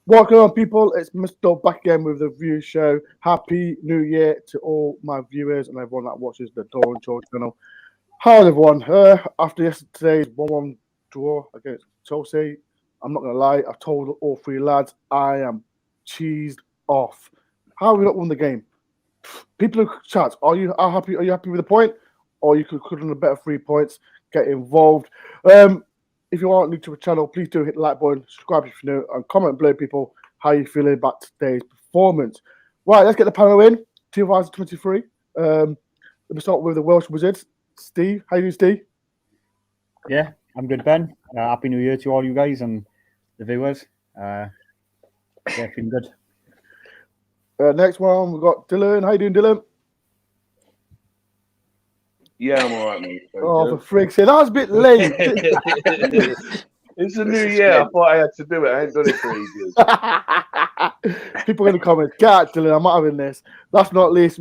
Welcome on, people. It's Mr. back again with the View Show. Happy New Year to all my viewers and everyone that watches the DoreOnTour channel. How's everyone? After yesterday's 1-1 draw against Chelsea, I'm not going to lie, I told all three lads I am cheesed off. How have we not won the game? People in chat, are you happy with the point? Or you could have done a better 3 points, get involved. If you aren't new to the channel, please do hit the like button, subscribe if you're new, and comment below, people, how you feeling about today's performance. Right, let's get the panel in. 2023. Let me start with the Welsh Wizards. Steve, how you doing, Steve? Yeah, I'm good, Ben. Happy New Year to all you guys and the viewers. Yeah, feeling good. Next one, we've got Dylan. How you doing, Dylan? Yeah, I'm all right, mate. For frig's sake, that was a bit late. It's a new year. I thought I had to do it. I ain't done it for ages. People in the comments, get out, Dylan, I'm not having this. Last but not least,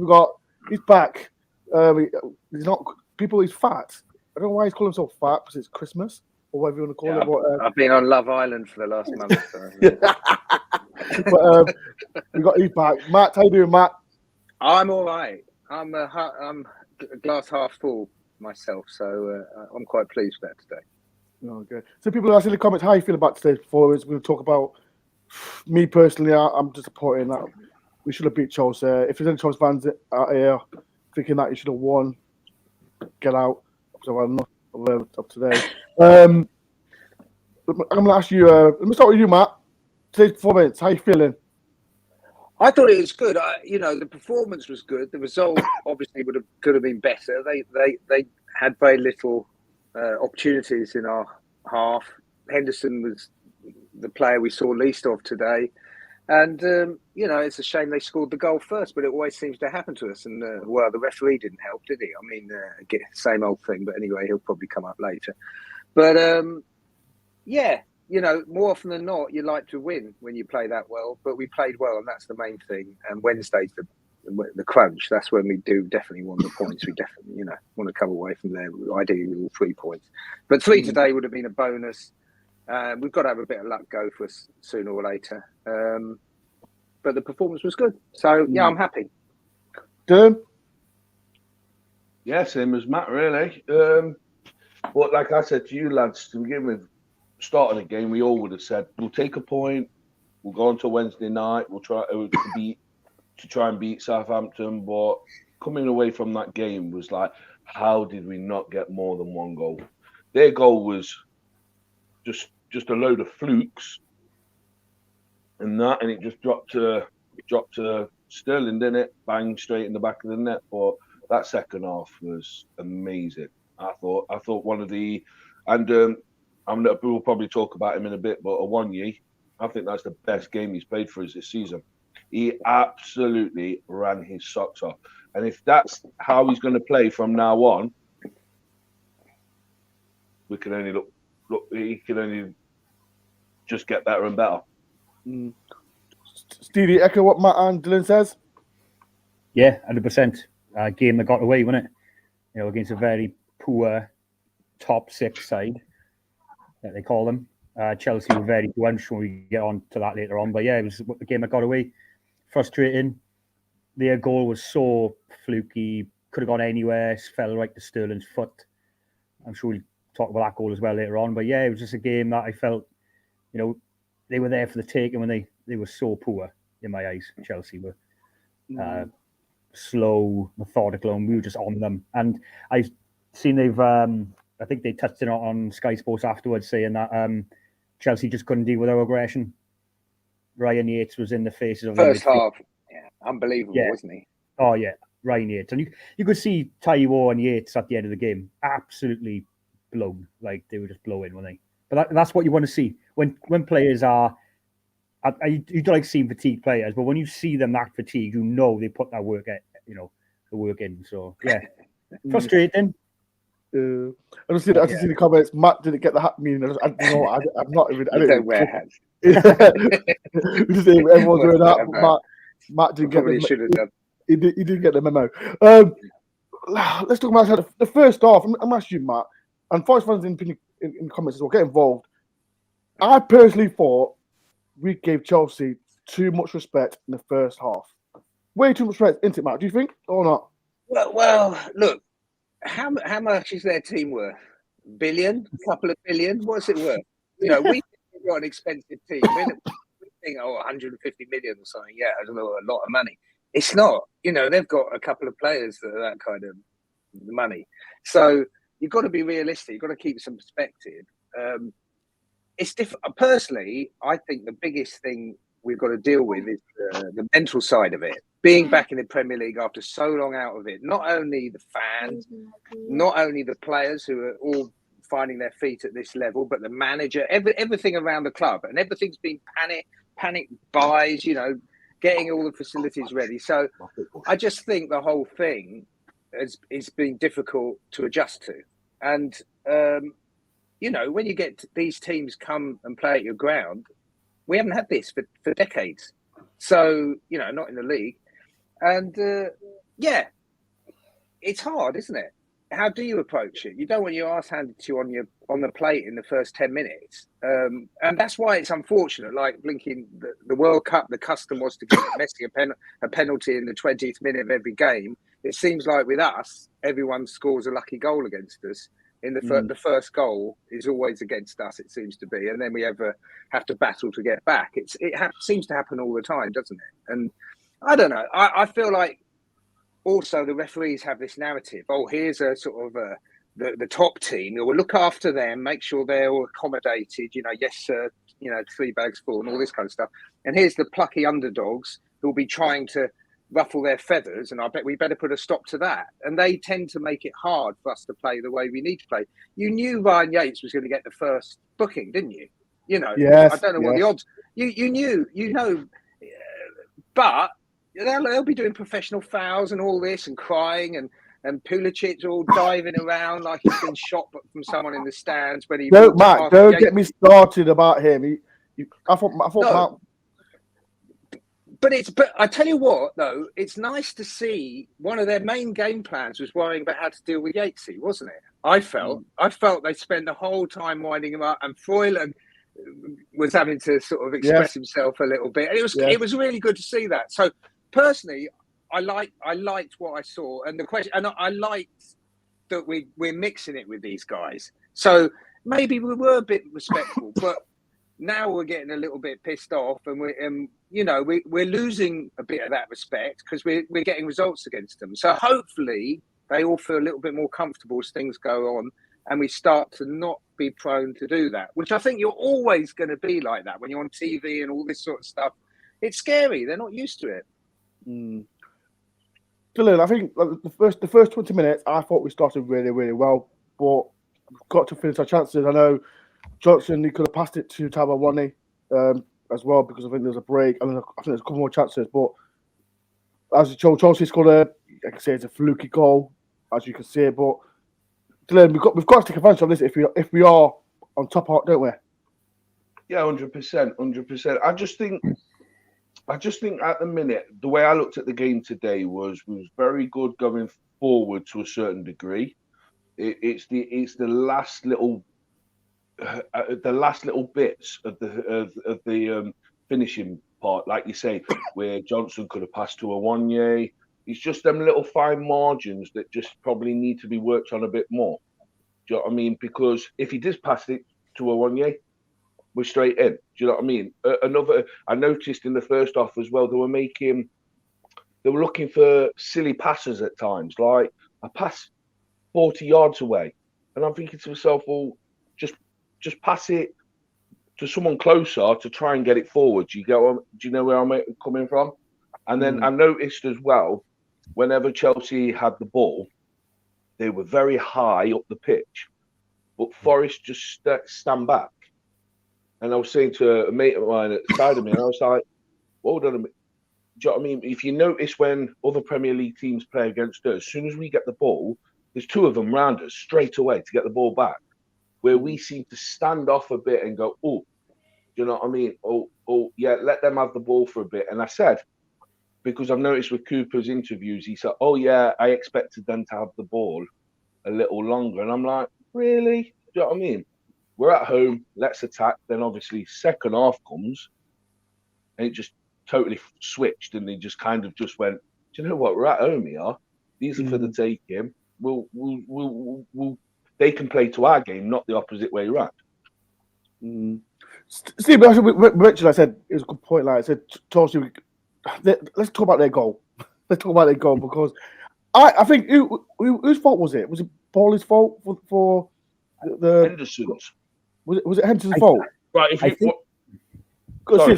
he's back. He's not, he's fat. I don't know why he's calling himself fat, because it's Christmas, or whatever you want to call it. But, I've been on Love Island for the last month. So. But he's back. Matt, how you doing, Matt? I'm all right. I'm glass half full myself, so I'm quite pleased with that today. Okay. So people are asking in the comments, how you feel about today's performance? We're going to talk about me personally. I'm disappointed that we should have beat Chelsea. If there's any Chelsea fans out here thinking that you should have won, get out. Because I've had enough of today. I'm going to ask you. Let me start with you, Matt. Today's performance, how you feeling? I thought it was good. The performance was good. The result obviously could have been better. They had very little opportunities in our half. Henderson was the player we saw least of today, and it's a shame they scored the goal first. But it always seems to happen to us. And the referee didn't help, did he? I mean, again, same old thing. But anyway, he'll probably come up later. But more often than not, you like to win when you play that well. But we played well, and that's the main thing. And Wednesday's the crunch. That's when we do definitely want the points. We definitely, want to come away from there, ideally with all 3 points. But 3 today would have been a bonus. We've got to have a bit of luck go for us sooner or later. But the performance was good. So, yeah, I'm happy. Dylan? Yeah, same as Matt, really. But like I said to you lads, to begin with, starting the game, we all would have said, we'll take a point, we'll go on to Wednesday night, we'll try and beat Southampton. But coming away from that game was like, how did we not get more than one goal? Their goal was just a load of flukes, and it just dropped to Sterling, didn't it? Bang, straight in the back of the net. But that second half was amazing. I thought one of the, and we'll probably talk about him in a bit, but Awoniyi, I think that's the best game he's played for us this season. He absolutely ran his socks off. And if that's how he's going to play from now on, we can only he can only just get better and better. Stevie, echo what Matt and Dylan says? Yeah, 100%. Game that got away, wasn't it? Against a very poor top 6 side, that they call them. Chelsea were very quenched when we get on to that later on. But yeah, it was a game that got away. Frustrating. Their goal was so fluky, could have gone anywhere, fell right to Sterling's foot. I'm sure we'll talk about that goal as well later on. But yeah, it was just a game that I felt, they were there for the taking when they were so poor in my eyes. Chelsea were slow, methodical, and we were just on them. And I've seen I think they touched on Sky Sports afterwards, saying that Chelsea just couldn't deal with our aggression. Ryan Yates was in the faces of first half. Yeah, unbelievable, wasn't he? Oh yeah, Ryan Yates, and you could see Taiwo and Yates at the end of the game absolutely blown, like they were just blowing, weren't they? But that's what you want to see when players are. You don't like seeing fatigued players, but when you see them that fatigued, they put that work, the work in. So yeah, frustrating. I just see the comments. Matt didn't get the hat meaning. I'm not even. I didn't wear hats. Everyone's wearing that. But Matt didn't get should have done. He didn't get the memo. Let's talk about the first half. I'm asking you, Matt, and Forest fans in the comments as well. Get involved. I personally thought we gave Chelsea too much respect in the first half. Way too much respect, isn't it, Matt? Do you think or not? Well, look, how much is their team worth? Billion? A couple of billion? What's it worth? We think we've got an expensive team. We think, 150 million or something. Yeah, I don't know, a lot of money. It's not. They've got a couple of players that are that kind of money. So you've got to be realistic. You've got to keep some perspective. It's different. Personally, I think the biggest thing we've got to deal with is the mental side of it. Being back in the Premier League after so long out of it, not only the fans, not only the players who are all finding their feet at this level, but the manager, everything around the club, and everything's been panic buys, getting all the facilities ready. So I just think the whole thing has been difficult to adjust to. And, when you get these teams come and play at your ground, we haven't had this for decades. So, not in the league. And, it's hard, isn't it? How do you approach it? You don't want your arse handed to you on the plate in the first 10 minutes. And that's why it's unfortunate, like blinking the World Cup, the custom was to give Messi a penalty in the 20th minute of every game. It seems like with us, everyone scores a lucky goal against us. The first goal is always against us, it seems to be. And then we have to battle to get back. It seems to happen all the time, doesn't it? And I don't know. I feel like also the referees have this narrative. Oh, here's a sort of the top team. We'll look after them, make sure they're all accommodated. Yes, sir. 3 bags full and all this kind of stuff. And here's the plucky underdogs who'll be trying to ruffle their feathers, and I bet we better put a stop to that. And they tend to make it hard for us to play the way we need to play. You knew Ryan Yates was going to get the first booking, didn't you? Yes, I don't know what the odds. You knew, but they'll be doing professional fouls and all this and crying and Pulicic's all diving around like he's been shot from someone in the stands when he. Don't get me started about him. I thought no. But I tell you what, though, it's nice to see one of their main game plans was worrying about how to deal with Yatesy, wasn't it? I felt they spent the whole time winding him up, and Froylan was having to sort of express himself a little bit. And it was really good to see that. So personally, I liked what I saw, and the question, and I liked that we're mixing it with these guys. So maybe we were a bit respectful, but now we're getting a little bit pissed off, and we're losing a bit of that respect because we're getting results against them. So hopefully they all feel a little bit more comfortable as things go on, and we start to not be prone to do that, which I think you're always going to be like that when you're on TV and all this sort of stuff. It's scary. They're not used to it. Dylan, I think the first 20 minutes, I thought we started really, really well, but we've got to finish our chances. I know Johnson, he could have passed it to Tabawani as well, because I think there's a break. I think there's a couple more chances, but as Chelsea scored I can say it's a fluky goal, as you can see it. But Dylan, we've got to take advantage of this if we are on top, don't we? Yeah, 100%. I just think at the minute, the way I looked at the game today was very good going forward to a certain degree. It's the last little bits of the finishing part, like you say, where Johnson could have passed to Awoniyi. It's just them little fine margins that just probably need to be worked on a bit more. Do you know what I mean? Because if he does pass it to Awoniyi, we're straight in. Do you know what I mean? I noticed in the first half as well, they were looking for silly passes at times, like a pass 40 yards away. And I'm thinking to myself, well, just pass it to someone closer to try and get it forward. Do you know where I'm coming from? And then I noticed as well, whenever Chelsea had the ball, they were very high up the pitch, but Forest just stand back. And I was saying to a mate of mine at the side of me, and I was like, hold on a minute. Do you know what I mean? If you notice when other Premier League teams play against us, as soon as we get the ball, there's 2 of them round us straight away to get the ball back, where we seem to stand off a bit and go, oh, do you know what I mean? Oh, yeah, let them have the ball for a bit. And I said, because I've noticed with Cooper's interviews, he said, oh, yeah, I expected them to have the ball a little longer. And I'm like, really? Do you know what I mean? We're at home, let's attack. Then obviously second half comes and it just totally switched, and they just kind of just went, do you know what? We're at home here. These are for the taking. They can play to our game, not the opposite way around. Steve, Richard, I said it was a good point. Like I said, Chelsea, let's talk about their goal. Let's talk about their goal because I think whose fault was it? Was it Paulie's fault for the Henderson's? Was it Henderson's fault? Right. If you Go on,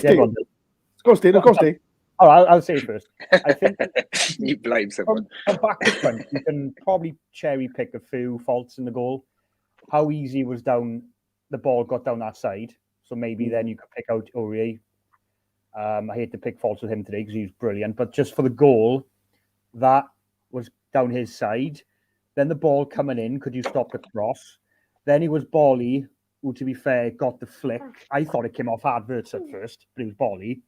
Steve. Oh, I'll say it first. I think you blame someone. From back to front, you can probably cherry pick a few faults in the goal. How easy was down the ball got down that side, so maybe then you could pick out Aurier. I hate to pick faults with him today because he was brilliant, but just for the goal, that was down his side. Then the ball coming in, could you stop the cross? Then it was Bally, who, to be fair, got the flick. I thought it came off adverts at first, but it was Bally.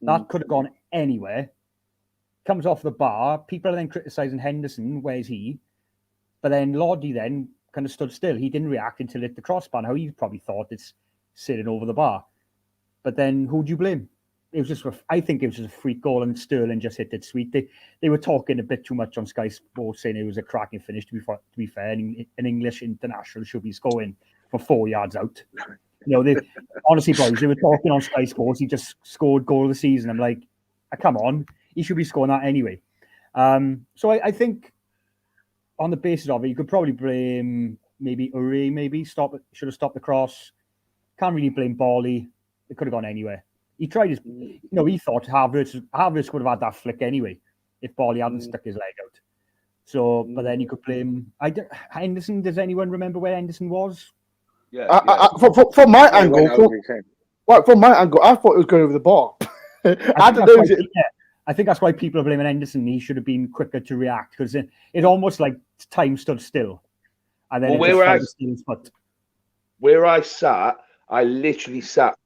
That could have gone anywhere. Comes off the bar. People are then criticising Henderson. Where's he? But then Loddy then kind of stood still. He didn't react until it hit the crossbar. How he probably thought it's sitting over the bar. But then who do you blame? It was just, I think it was just a freak goal, and Sterling just hit it sweet. They were talking a bit too much on Sky Sports, saying it was a cracking finish. To be fair, an English international should be scoring from 4 yards out. Honestly, boys, they were talking on Sky Sports. He just scored goal of the season. I'm like, come on, he should be scoring that anyway. So I think on the basis of it, you could probably blame maybe Uri, should have stopped the cross. Can't really blame Bally. It could have gone anywhere. He tried his, he thought Havertz would have had that flick anyway if Bally hadn't stuck his leg out. So, but then you could blame Henderson. Does anyone remember where Henderson was? Yeah. From my angle, I thought it was going over the bar. I think that's why people are blaming Henderson. He should have been quicker to react because it almost like time stood still. And then where I sat, I literally sat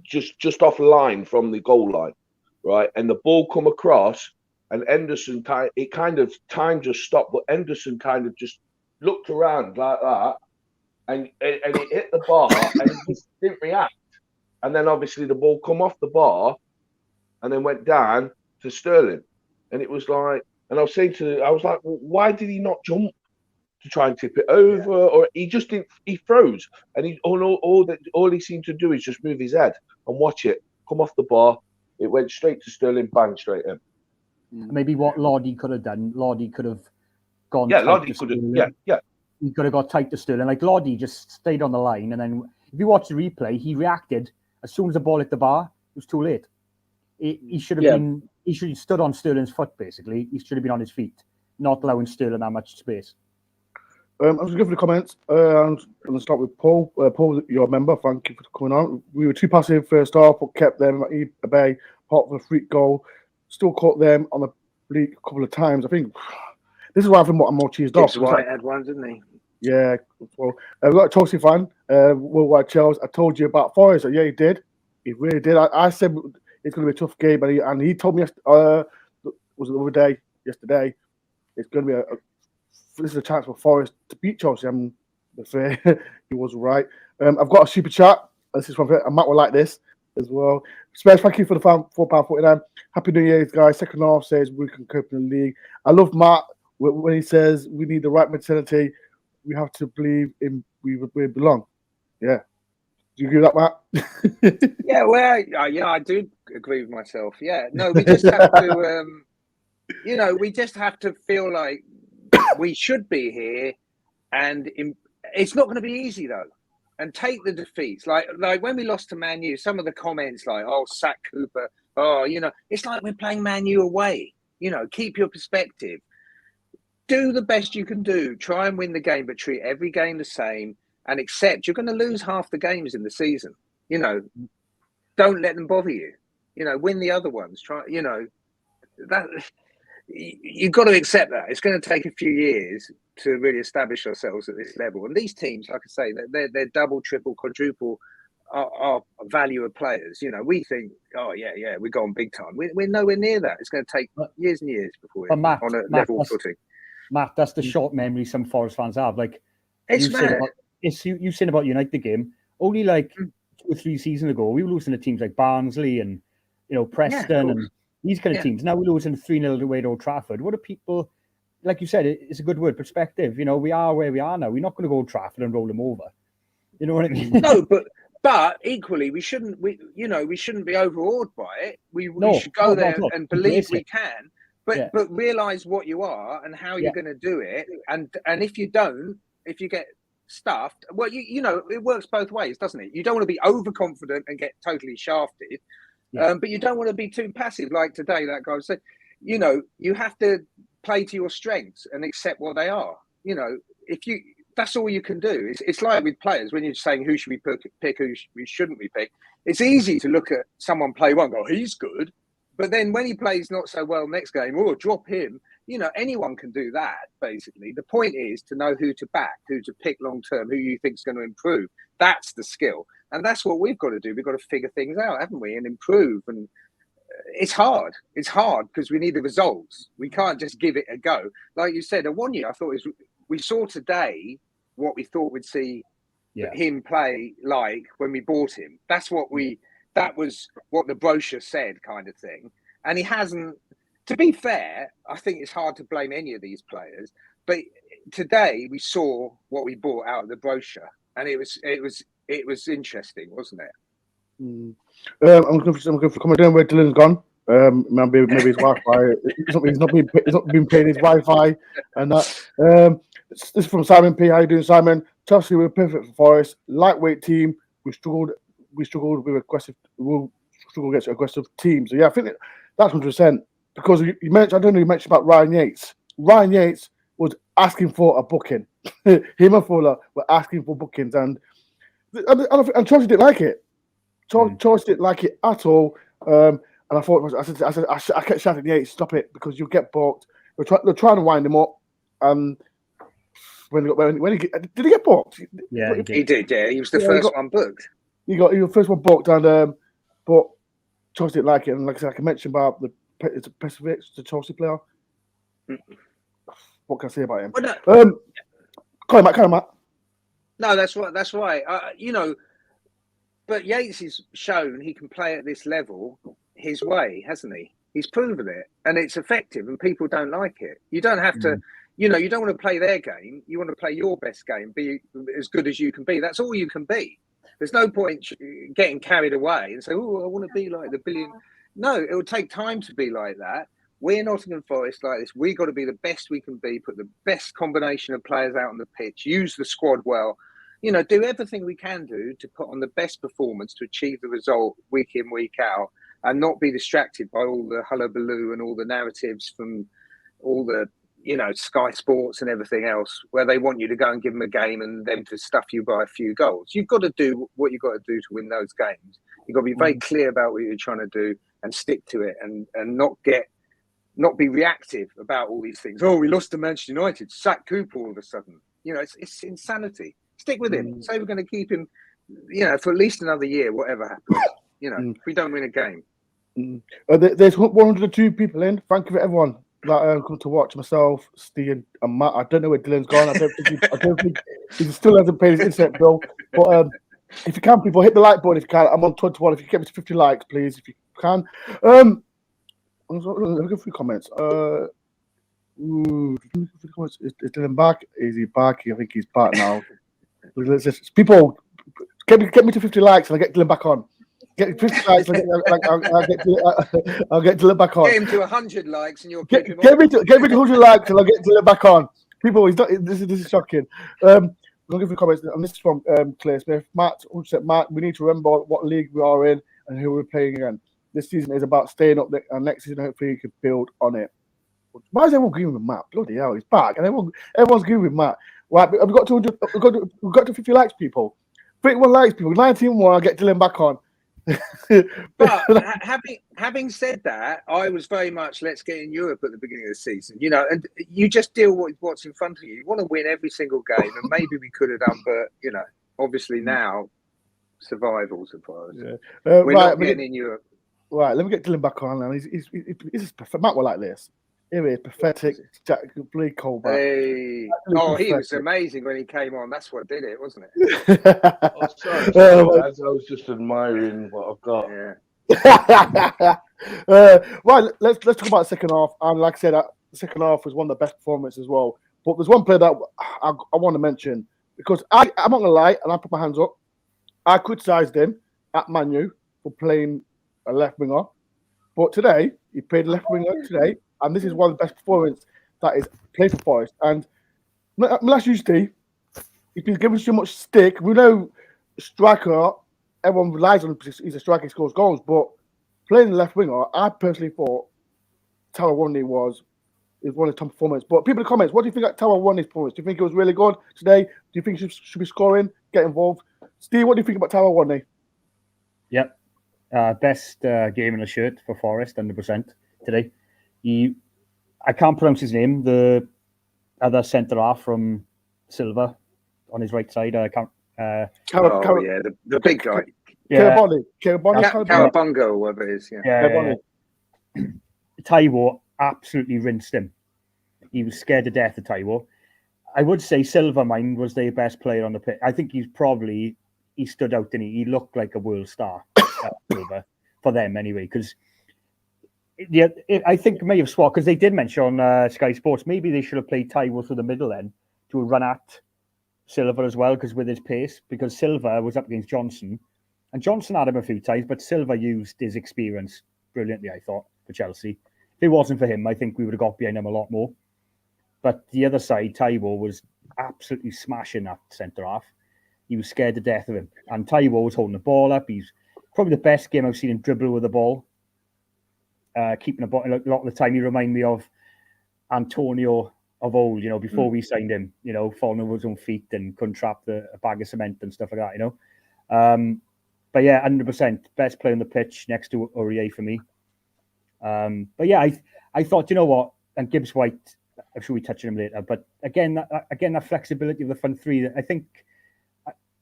just off line from the goal line, right? And the ball come across, and Henderson time just stopped, but Henderson kind of just looked around like that. And it hit the bar, and he just didn't react. And then obviously the ball come off the bar, and then went down to Sterling. And it was like, and I was like, well, why did he not jump to try and tip it over? Yeah. Or he just didn't. He froze, and all he seemed to do is just move his head and watch it come off the bar. It went straight to Sterling, bang, straight in. Maybe what Loddy could have done. Loddy could have gone. Yeah, Loddy could have. Yeah. He could have got tight to Sterling. Like Loddy just stayed on the line, and then if you watch the replay, he reacted as soon as the ball hit the bar. It was too late. He should have been. He should have stood on Sterling's foot. Basically, he should have been on his feet, not allowing Sterling that much space. I was going for the comments. I'm going to start with Paul. Paul, you're a member. Thank you for coming on. We were too passive first half, but kept them at bay. Apart from a freak goal, still caught them on the bleak a couple of times. I think this is why I'm more cheesed off. White had one, didn't he? Yeah, well, we've got a Chelsea fan, Worldwide Chelsea. I told you about Forest. Yeah, he did. He really did. I said it's going to be a tough game, and he told me, was it the other day, yesterday, it's going to be this is a chance for Forest to beat Chelsea. I'm fair. He was right. I've got a super chat. This is from Matt will like this as well. Spurs, thank you for the £4.49. Happy New Year, guys. Second half says we can cope in the league. I love Matt when he says we need the right mentality. We have to believe in we belong. Yeah. Do you agree with that, Matt? Yeah, well, I do agree with myself. Yeah. No, we just have to, we just have to feel like we should be here. And it's not going to be easy, though. And take the defeats. Like when we lost to Man U, some of the comments like, oh, sack Cooper. Oh, it's like we're playing Man U away. Keep your perspective. Do the best you can do. Try and win the game, but treat every game the same and accept you're going to lose half the games in the season. Don't let them bother you. Win the other ones. Try, that you've got to accept that. It's going to take a few years to really establish ourselves at this level. And these teams, like I say, they're double, triple, quadruple our value of players. We think, oh, yeah, we're going big time. We're nowhere near that. It's going to take years and years before we're on a level footing. Matt, that's the short memory some Forest fans have. Like it's you said about United game. Only like 2 or 3 seasons ago, we were losing to teams like Barnsley and Preston and these kind of teams. Now we're losing 3-0 away to Old Trafford. What are people, like you said, it's a good word, perspective. We are where we are now. We're not going to go Old Trafford and roll them over. You know what I mean? No, but equally, we shouldn't be overawed by it. We should go there and believe we can, but realize what you are and how you're going to do it. And if you don't, if you get stuffed, well, it works both ways, doesn't it? You don't want to be overconfident and get totally shafted, but you don't want to be too passive. Like today, that guy said, you have to play to your strengths and accept what they are. That's all you can do. It's like with players, when you're saying who should we pick, who shouldn't we pick, it's easy to look at someone play one, go, he's good. But then when he plays not so well next game, drop him. Anyone can do that, basically. The point is to know who to back, who to pick long-term, who you think is going to improve. That's the skill. And that's what we've got to do. We've got to figure things out, haven't we, and improve. And it's hard. It's hard because we need the results. We can't just give it a go. Like you said, one year I thought we saw today what we thought we'd see him play like when we bought him. That was what the brochure said, kind of thing. And he hasn't. To be fair, I think it's hard to blame any of these players. But today we saw what we bought out of the brochure, and it was interesting, wasn't it? I'm going for comment down where Dylan's gone. Maybe his Wi-Fi. He's not been paying his Wi-Fi and that. This is from Simon P. How you doing, Simon? Chelsea were perfect for Forest. Lightweight team. We struggled with aggressive. We'll struggle against aggressive teams. So I think that's 100%. Because you mentioned, I don't know, you mentioned about Ryan Yates. Ryan Yates was asking for a booking. Him and Fuller were asking for bookings, and Chelsea didn't like it. Chelsea didn't like it at all. And I thought, I kept shouting, Yates, stop it, because you'll get booked. They're trying to wind him up. When he did he get booked? Yeah, he did. Yeah, he was the first one booked. He got the first one booked, and but Chelsea didn't like it. And like I said, I can mention about it's a Pesevic, the Chelsea player. What can I say about him? Well, Come on, Matt. No, that's right. But Yates has shown he can play at this level his way, hasn't he? He's proven it, and it's effective, and people don't like it. You don't have to, you don't want to play their game. You want to play your best game, be as good as you can be. That's all you can be. There's no point getting carried away and say, I want to be like the billion. No, it will take time to be like that. We're Nottingham Forest like this. We've got to be the best we can be, put the best combination of players out on the pitch, use the squad well, do everything we can do to put on the best performance to achieve the result week in, week out, and not be distracted by all the hullabaloo and all the narratives from all the, Sky Sports and everything else, where they want you to go and give them a game and them to stuff you by a few goals. You've got to do what you've got to do to win those games. You've got to be very clear about what you're trying to do and stick to it, and not be reactive about all these things. Oh, we lost to Manchester United. Sack Cooper all of a sudden. It's insanity. Stick with him. Say we're going to keep him, for at least another year, whatever happens. If we don't win a game. There's 102 people in. Thank you for everyone that come to watch. Myself, Steve, and Matt. I don't know where Dylan's gone. I don't think he still hasn't paid his internet bill. But if you can, people, hit the like button if you can. I'm on 21. If you get me to 50 likes, please, if you can. Look at a few comments. Is Dylan back? Is he back? I think he's back now. People, get me to 50 likes and I get Dylan back on. Get 50 likes, I'll get Dylan back on. Get him to 100 likes and you'll get me to 100 likes and I'll get Dylan back on. People, this is shocking. I'm looking for comments, and this is from Claire Smith. Matt, we need to remember what league we are in and who we're playing again. This season is about staying up there, and next season hopefully you can build on it. Why is everyone agreeing with Matt? Bloody hell, he's back, and everyone's agreeing with Matt. Right, we've got to 50 likes, people. 31 likes, people. 19 more, I'll get Dylan back on. But having said that, I was very much let's get in Europe at the beginning of the season, and you just deal with what's in front of you. You want to win every single game, and maybe we could have done, but obviously now survival. Yeah. We're not getting in Europe. Right, let me get Dylan back on. And he's perfect. Matt will like this. Here he is, pathetic. Jack Lee Colbert. Hey. Oh, he was amazing when he came on. That's what did it, wasn't it? Oh, sorry, lads. I was just admiring what I've got. Yeah. Right, let's talk about the second half. And like I said, the second half was one of the best performances as well. But there's one player that I want to mention because I'm not gonna lie, and I put my hands up. I criticised him at Man U for playing a left winger, but today he played left winger today, and this is one of the best performances that is played for Forest. And last Tuesday, he's been given so much stick. We know striker, everyone relies on him because he's a striker, he scores goals, but playing left winger, I personally thought Tarawani was one of the top performers. But people in the comments, what do you think of Tarawani's performance? Do you think it was really good today? Do you think he should be scoring, get involved? Steve, what do you think about Tarawani? Yep. Best game in the shirt for Forest, 100% today. I can't pronounce his name. The other centre half from Silva on his right side. I can't. The big guy. Cowabunga, whatever it is. Yeah. Taiwo absolutely rinsed him. He was scared to death of Taiwo. I would say Silva, mine, was their best player on the pitch. I think he stood out, and he looked like a world star. Silva, for them anyway, because I think may have swapped, because they did mention on Sky Sports maybe they should have played Taiwo through the middle then to run at Silva as well, because with his pace, because Silva was up against Johnson, and Johnson had him a few times, but Silva used his experience brilliantly, I thought, for Chelsea. If it wasn't for him, I think we would have got behind him a lot more. But the other side, Taiwo was absolutely smashing that centre half. He was scared to death of him, and Taiwo was holding the ball up. He's probably the best game I've seen him dribble with the ball. Keeping the ball, a lot of the time he reminded me of Antonio of old, before we signed him, falling over his own feet and couldn't trap a bag of cement and stuff like that, But yeah, 100% best player on the pitch next to Aurier for me. But yeah, I thought, you know what, and Gibbs White, I'm sure we touch on him later, but again, that flexibility of the front three, I think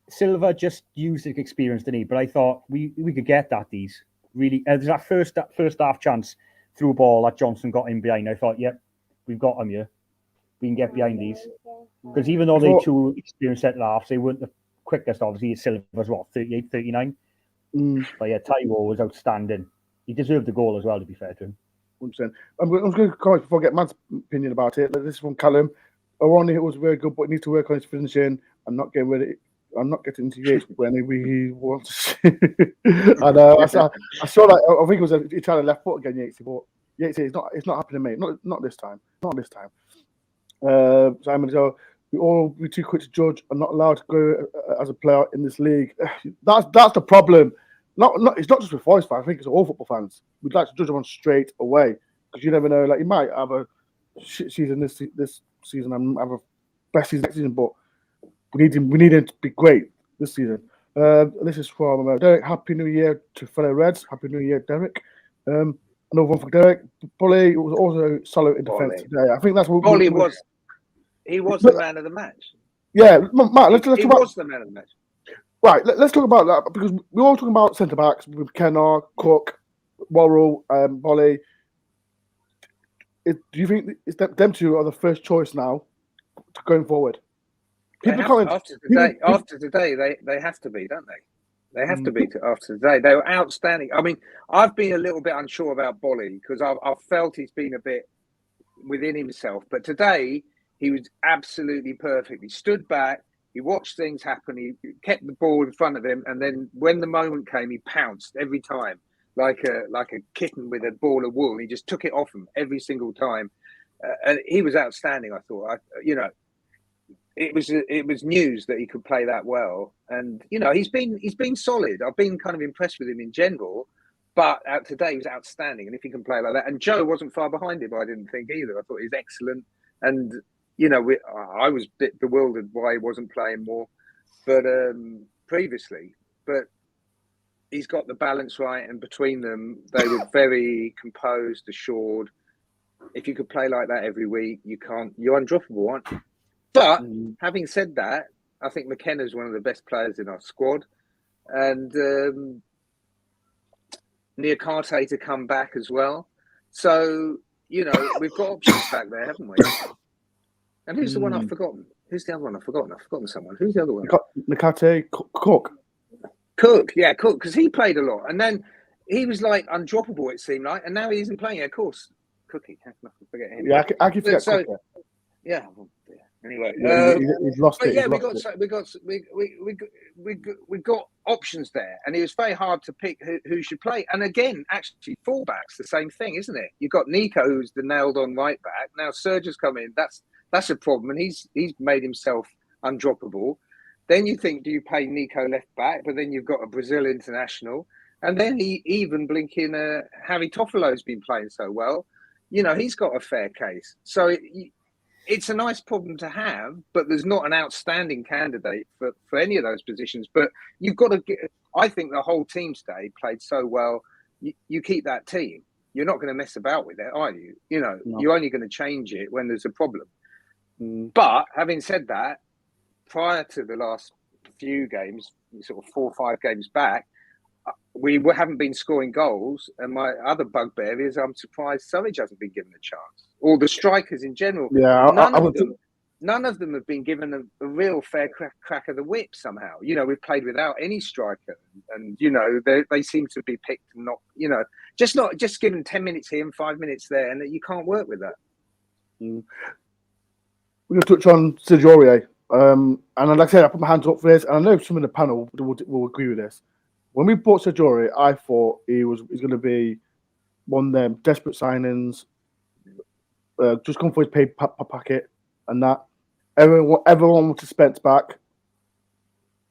Silva just used his experience, didn't he? But I thought we could get that these. Really, there's that first half chance through a ball that Johnson got in behind. I thought, yep, we've got him here. We can get behind these. Because even though they two experienced centre halves, they weren't the quickest, obviously. Silva was, 38, 39? But yeah, Taiwo was outstanding. He deserved the goal as well, to be fair to him. 100%. I'm going to comment before I get Matt's opinion about it. This is from Callum. Aroney was very good, but he needs to work on his finishing and not getting rid of it. I'm not getting into Yates when he wants. And I saw that. I think it was he tried to left foot again. Yates, but Yates, it's not happening, mate. Not this time. Not this time. Simon, so we're too quick to judge and not allowed to go as a player in this league. That's the problem. It's not just with Forest fans. I think it's all football fans. We'd like to judge them on straight away because you never know. Like you might have a shit season this season and have a best season next season, but we need him to be great this season. This is from Derek. Happy New Year to fellow Reds. Happy New Year, Derek. Another one for Derek. Bully was also solid in defence today. I think that's what Bully was. He was the man of the match. Yeah, Matt. Let's talk about. He was the man of the match. Right, let's talk about that because we're all talking about centre backs with Kenner, Cook, Worrell, Bolly. Do you think them two are the first choice now going forward? After today, they have to be, don't they? They have to be after today. They were outstanding. I mean, I've been a little bit unsure about Bolly because I've felt he's been a bit within himself. But today, he was absolutely perfect. He stood back. He watched things happen. He kept the ball in front of him, and then when the moment came, he pounced every time, like a kitten with a ball of wool. He just took it off him every single time, and he was outstanding. I thought, it was news that he could play that well, and he's been solid. I've been kind of impressed with him in general, but today he was outstanding. And if he can play like that, and Joe wasn't far behind him, I didn't think either. I thought he was excellent, and. I was a bit bewildered why he wasn't playing more, but previously. But he's got the balance right, and between them, they were very composed, assured. If you could play like that every week, you're undroppable, aren't you? But having said that, I think McKenna's one of the best players in our squad, and Niakate to come back as well. So. you know, we've got options back there, haven't we? And who's the one I've forgotten? Who's the other one I've forgotten? I've forgotten someone. Who's the other one? Nakate, Cook. Cook, because he played a lot. And then he was like undroppable, it seemed like. And now he isn't playing. Yeah, of course, Cookie. How can I forget him? Yeah, I can forget Cook. Yeah. Anyway, he's lost it. Yeah, we got options there, and it was very hard to pick who should play. And again, actually, fullback's the same thing, isn't it? You've got Nico, who's the nailed-on right back. Now Serge has come in. That's a problem, and he's made himself undroppable. Then you think, do you play Nico left back? But then you've got a Brazil international, and then even blinking Harry Toffolo's been playing so well. You know, he's got a fair case. So it's a nice problem to have, but there's not an outstanding candidate for any of those positions. But you've got to get. I think the whole team today played so well. You keep that team. You're not going to mess about with it, are you? You know, You're only going to change it when there's a problem. But having said that, prior to the last few games, sort of 4 or 5 games back, we haven't been scoring goals. And my other bugbear is I'm surprised Surridge hasn't been given a chance. Or the strikers in general. Yeah, none of them have been given a real fair crack of the whip somehow. You know, we've played without any striker. And, you know, they seem to be picked and not, you know, just given 10 minutes here and 5 minutes there. And you can't work with that. We're going to touch on Serge Aurier. And like I said, I put my hands up for this, and I know some in the panel will agree with this. When we bought Serge Aurier, I thought he's going to be one of them desperate signings, just come for his pay packet and that. Everyone wants to spend back,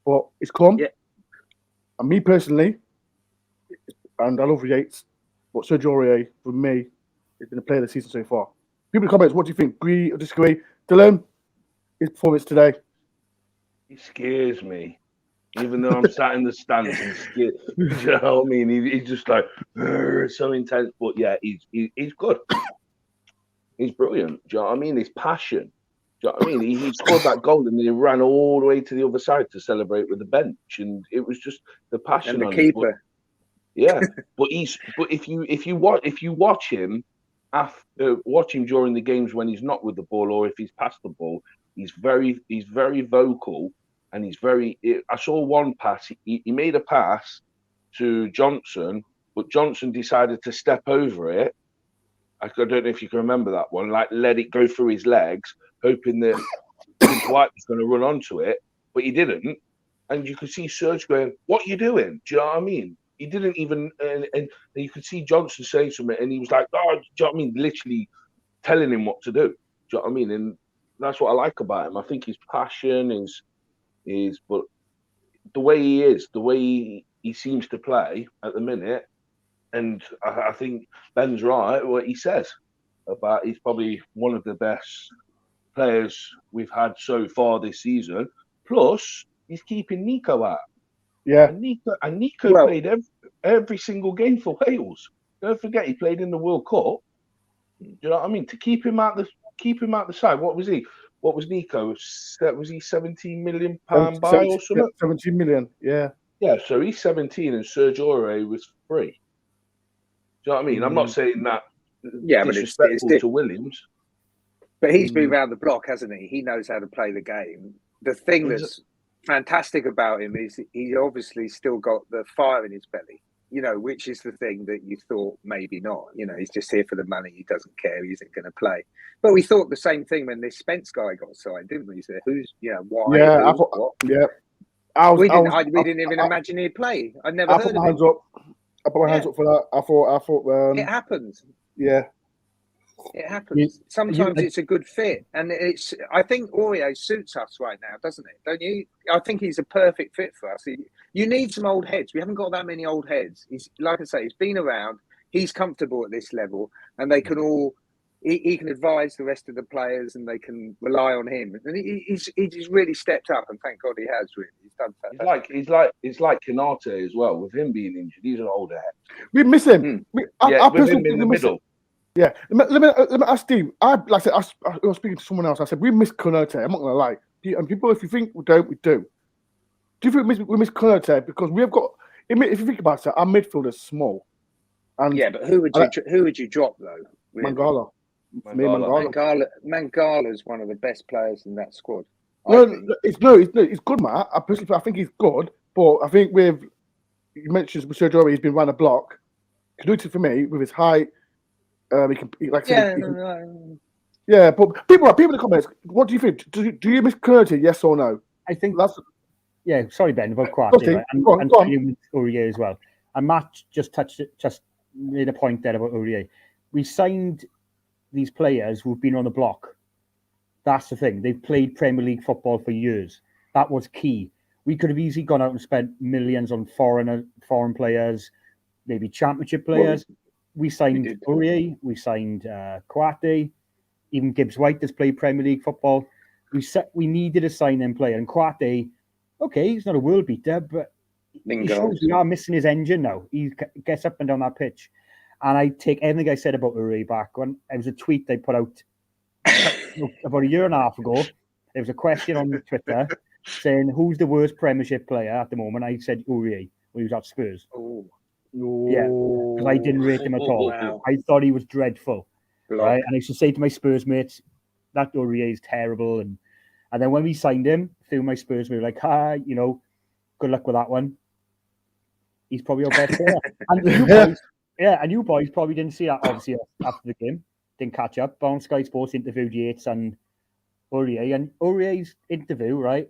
but it's come. Yeah. And me personally, and I love Yates, but Serge Aurier, for me, is going to play the season so far. People in the comments, what do you think? Agree or disagree? Dylan, his performance today. He scares me. Even though I'm sat in the stands and scared. Do you know what I mean? He's just like, so intense. But yeah, he's good. He's brilliant. Do you know what I mean? His passion. Do you know what I mean? He scored that goal and he ran all the way to the other side to celebrate with the bench. And it was just the passion. And the keeper. But if you watch him, watch him during the games when he's not with the ball or if he's passed the ball, he's very vocal and he's very. I saw one pass. He made a pass to Johnson, but Johnson decided to step over it. I don't know if you can remember that one. Like let it go through his legs, hoping that White was going to run onto it, but he didn't. And you could see Serge going, "What are you doing?" Do you know what I mean? He didn't even, and you could see Johnson saying something, and he was like, "Oh, do you know what I mean?" Literally telling him what to do. Do you know what I mean? And that's what I like about him. I think his passion is, but the way he is, the way he seems to play at the minute, and I think Ben's right what he says about he's probably one of the best players we've had so far this season. Plus, he's keeping Nico out. Yeah, and Nico played every single game for Wales. Don't forget he played in the World Cup. Do you know what I mean? To keep him out the side. What was he? What was Nico? Was he £17 million buy or something? 17 million. Yeah. Yeah. So he's 17, and Serge Aurier was free. Do you know what I mean? I'm not saying that. Yeah, but it's to Williams. But he's been around the block, hasn't he? He knows how to play the game. The thing that's fantastic about him is he's obviously still got the fire in his belly, you know, which is the thing that you thought maybe not. You know, he's just here for the money. He doesn't care. He isn't going to play. But we thought the same thing when this Spence guy got signed, didn't we? So who's, why? Yeah, I thought, what? yeah. We didn't even imagine he'd play. I never heard of him. I put my hands up for that. I thought. It happens. Yeah. It happens. Sometimes it's a good fit, and I think Aurier suits us right now, doesn't it? Don't you? I think he's a perfect fit for us. You need some old heads. We haven't got that many old heads. He's, like I say, he's been around. He's comfortable at this level, and they can all. He can advise the rest of the players, and they can rely on him. And he's really stepped up, and thank God he has. Really, he's done fantastic. He's like Canate as well. With him being injured, he's an older head. We miss him. With him in the middle. Yeah, let me ask Steve. I was speaking to someone else. I said we miss Konate. I'm not gonna lie. And people, if you think we don't, we do. Do you think we miss Konate because we have got? If you think about it, our midfield is small. And yeah, but who would you drop though? Mangala. For me, Mangala. Mangala's one of the best players in that squad. It's good, Matt. I think he's good, but I think with you mentioned with Sergio, he's been round the block. Canuti for me with his height, he can like yeah. But people in the comments, what do you think? Do you miss Canuti? Yes or no? I think that's sorry, Ben, about Kwate, okay. Right? And go on. with Aurier as well. And Matt just made a point there about Aurier. We signed these players who've been on the block. That's the thing. They've played Premier League football for years. That was key. We could have easily gone out and spent millions on foreign players, maybe championship players. We signed Aurier, we signed Kwate, even Gibbs White has played Premier League football. We needed a sign-in player, and Kwate, okay, he's not a world beater, but he shows we are missing his engine now. He gets up and down that pitch. And I take everything I said about Aurier back. When it was a tweet they put out about a year and a half ago, there was a question on Twitter saying, who's the worst Premiership player at the moment? I said Aurier when he was at Spurs. Yeah, because I didn't rate him at all. Wow. I thought he was dreadful. Right? And I used to say to my Spurs mates, that Aurier is terrible. And then when we signed him, a few of my Spurs mates were like, good luck with that one. He's probably our best player. And you boys probably didn't see that, obviously, after the game. Didn't catch up. But on Sky Sports interviewed Yates and Aurier. And Aurier's interview, right,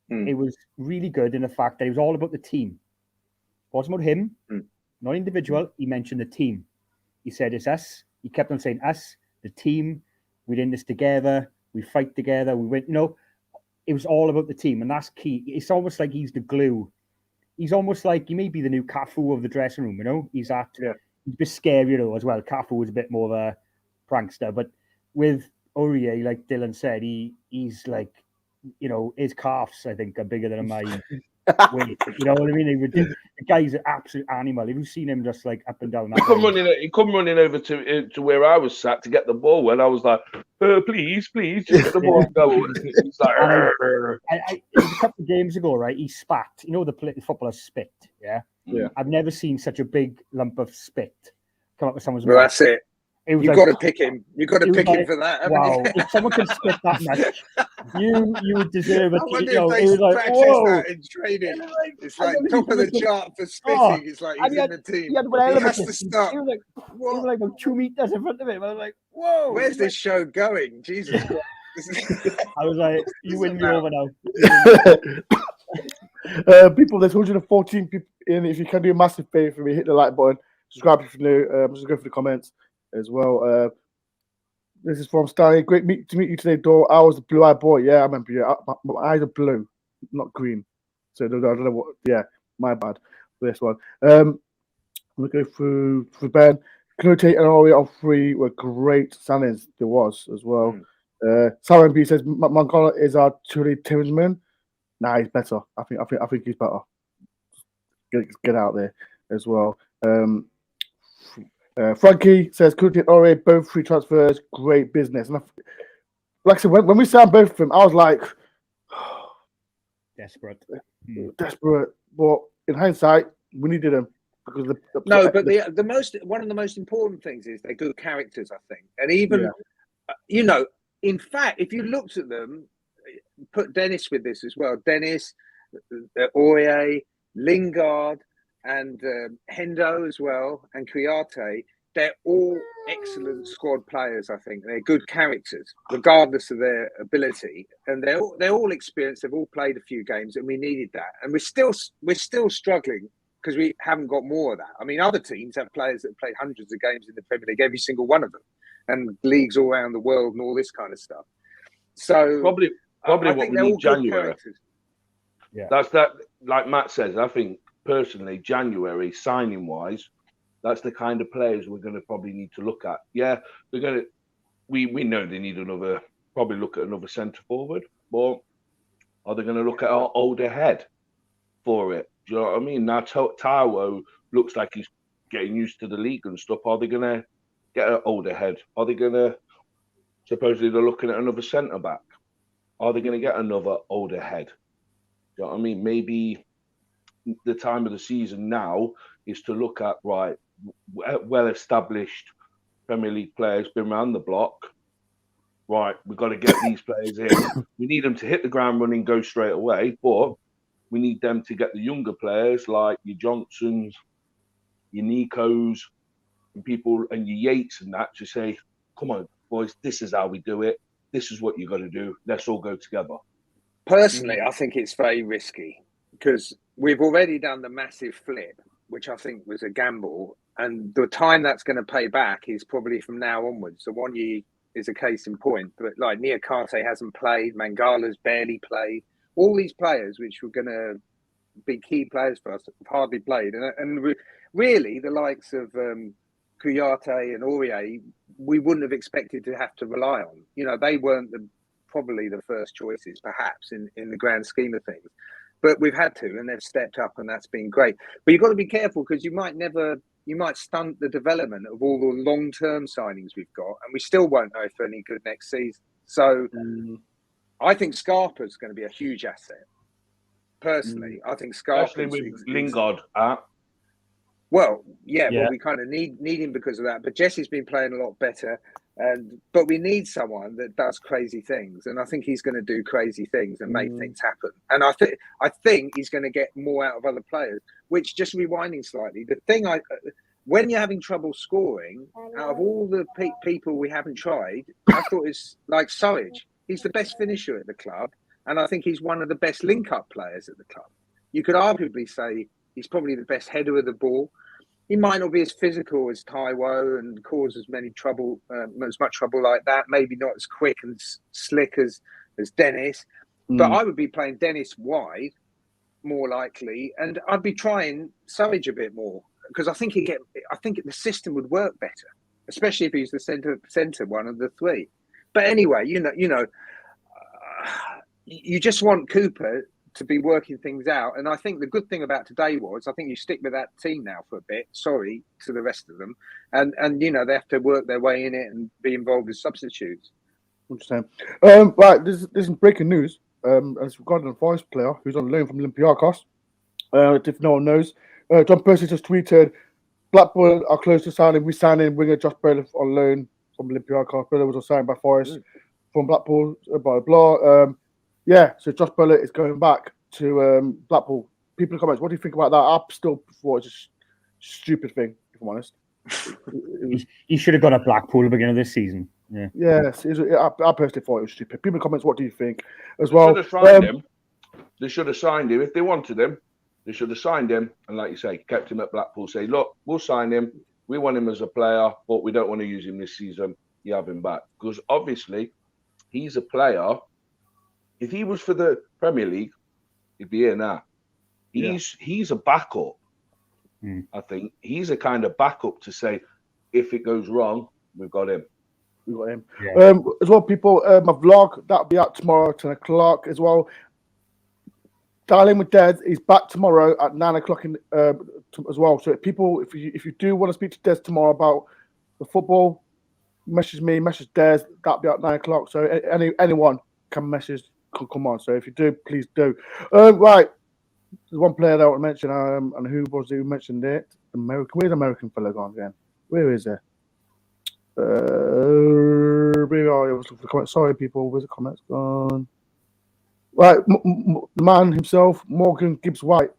it was really good in the fact that it was all about the team. It wasn't about him, not individual. He mentioned the team. He said, it's us. He kept on saying, us, the team, we're in this together. We fight together. We win. It was all about the team. And that's key. It's almost like he's the glue. He's almost like, he may be the new Cafu of the dressing room, He's a bit scarier as well. Cafu was a bit more of a prankster. But with Aurier, like Dylan said, he's like, his calves, I think, are bigger than my weight. You know what I mean? The guy's an absolute animal. Have you seen him just like up and down? He come running over to where I was sat to get the ball when I was like, please, just get the ball going. He's like, it was a couple of games ago, right? He spat. The footballers spit, yeah? I've never seen such a big lump of spit come up with someone's mouth. That's it. You've got to pick him. You've got to pick him for that. Wow! If someone can spit that much, you would deserve it. I wonder if they practice that in training. It's like top of the chart for spitting. It's like he's in the team. He has to start. He was like about 2 meters in front of him. I was like, whoa! Where's this show going? Jesus! I was like, you win me over now. People, there's 114 people in. If you can do a massive favor for me, hit the like button, subscribe if you're new. Just go for the comments as well. This is from Stanley. Great to meet you today, Dor. I was the blue-eyed boy. Yeah, I remember you. My eyes are blue, not green. So I don't know what. Yeah, my bad for this one. I'm gonna go through for Ben. Canute and Aurier on 3 were great signings. There was as well. Sarah B says Mangala is our truly Tinsman. Nah, he's better. I think he's better. Get out there as well. Frankie says, Canute and Aurier, both free transfers, great business. And like I said, when we signed both of them, I was like, desperate. But in hindsight, we needed them because one of the most important things is they're good characters, I think. And even in fact, if you looked at them, put Dennis with this as well. Dennis, Aurier, Lingard, and Hendo as well, and Kouyaté, they're all excellent squad players, I think. They're good characters, regardless of their ability. And they're all experienced. They've all played a few games, and we needed that. And we're still struggling because we haven't got more of that. I mean, other teams have players that have played hundreds of games in the Premier League, every single one of them, and leagues all around the world and all this kind of stuff. So probably what we need January. Yeah, that's that. Like Matt says, I think personally, January signing wise, that's the kind of players we're going to probably need to look at. Yeah, they're going to. We know they need probably look at another centre forward, but are they going to look at our older head for it? Do you know what I mean? Now Taiwo looks like he's getting used to the league and stuff. Are they going to get an older head? Are they going to supposedly they're looking at another centre back? Are they going to get another older head? Do you know what I mean? Maybe the time of the season now is to look at well-established Premier League players been around the block. Right, we've got to get these players in. We need them to hit the ground running, go straight away, but we need them to get the younger players like your Johnsons, your Nikos, and people, and your Yates and that to say, come on, boys, this is how we do it. This is what you got to do. Let's all go together. Personally, I think it's very risky because we've already done the massive flip, which I think was a gamble. And the time that's going to pay back is probably from now onwards. So 1 year is a case in point. But like Niakate hasn't played, Mangala's barely played. All these players, which were going to be key players for us, have hardly played. And really, the likes of Kouyaté and Aurier, we wouldn't have expected to have to rely on. You know, they weren't probably the first choices, perhaps, in the grand scheme of things. But we've had to, and they've stepped up, and that's been great. But you've got to be careful because you might stunt the development of all the long-term signings we've got, and we still won't know if they're any good next season. So I think Scarpa's going to be a huge asset. Personally, I think Scarpa... Especially with Lingard out. Well, yeah, well, we kind of need him because of that. But Jesse's been playing a lot better, but we need someone that does crazy things, and I think he's going to do crazy things and make things happen. And I think he's going to get more out of other players. Which, just rewinding slightly, the thing when you're having trouble scoring, out of all the people we haven't tried, I thought it's like Surridge. He's the best finisher at the club, and I think he's one of the best link-up players at the club. You could arguably say he's probably the best header of the ball. He might not be as physical as Taiwo and cause as much trouble like that. Maybe not as quick and slick as Dennis. But I would be playing Dennis wide, more likely, and I'd be trying Surridge a bit more because I think the system would work better, especially if he's the centre one of the three. But anyway, you just want Cooper to be working things out. And I think the good thing about today was I think you stick with that team now for a bit, sorry to the rest of them. And they have to work their way in it and be involved with substitutes. Understand. Right, this is breaking news. It's regarding a Forest player who's on loan from Olympiacos. If no one knows, John Percy just tweeted, Blackburn are close to signing. We signed in winger Josh Bailiff on loan from Olympiacos. Bailiff was signed by Forest from Blackpool, blah, blah. So Josh Bailiff is going back to Blackpool. People in the comments, what do you think about that? I still thought it's a stupid thing, if I'm honest. He should have gone at Blackpool at the beginning of this season. Yeah. Yes, I personally thought it was stupid. People in the comments, what do you think as well? They should have signed him. They should have signed him. If they wanted him, they should have signed him. And like you say, kept him at Blackpool. Say, look, we'll sign him. We want him as a player, but we don't want to use him this season. You have him back. Because obviously, he's a player. If he was for the Premier League, he'd be here now. He's a backup. I think he's a kind of backup to say, if it goes wrong, we've got him. We've got him. Yeah. As well, people, my vlog, that'll be out tomorrow at 10 o'clock as well. Dialing with Des is back tomorrow at 9 o'clock as well. So people, if you do want to speak to Des tomorrow about the football, message me, message Des. That'll be at 9 o'clock. So anyone can message. Come on. So if you do, please do. Right. There's one player that I want to mention. And who was it who mentioned it? Where's the American fellow gone again? Where is it? Sorry, people. Where's the comments gone? Right, the man himself, Morgan Gibbs-White.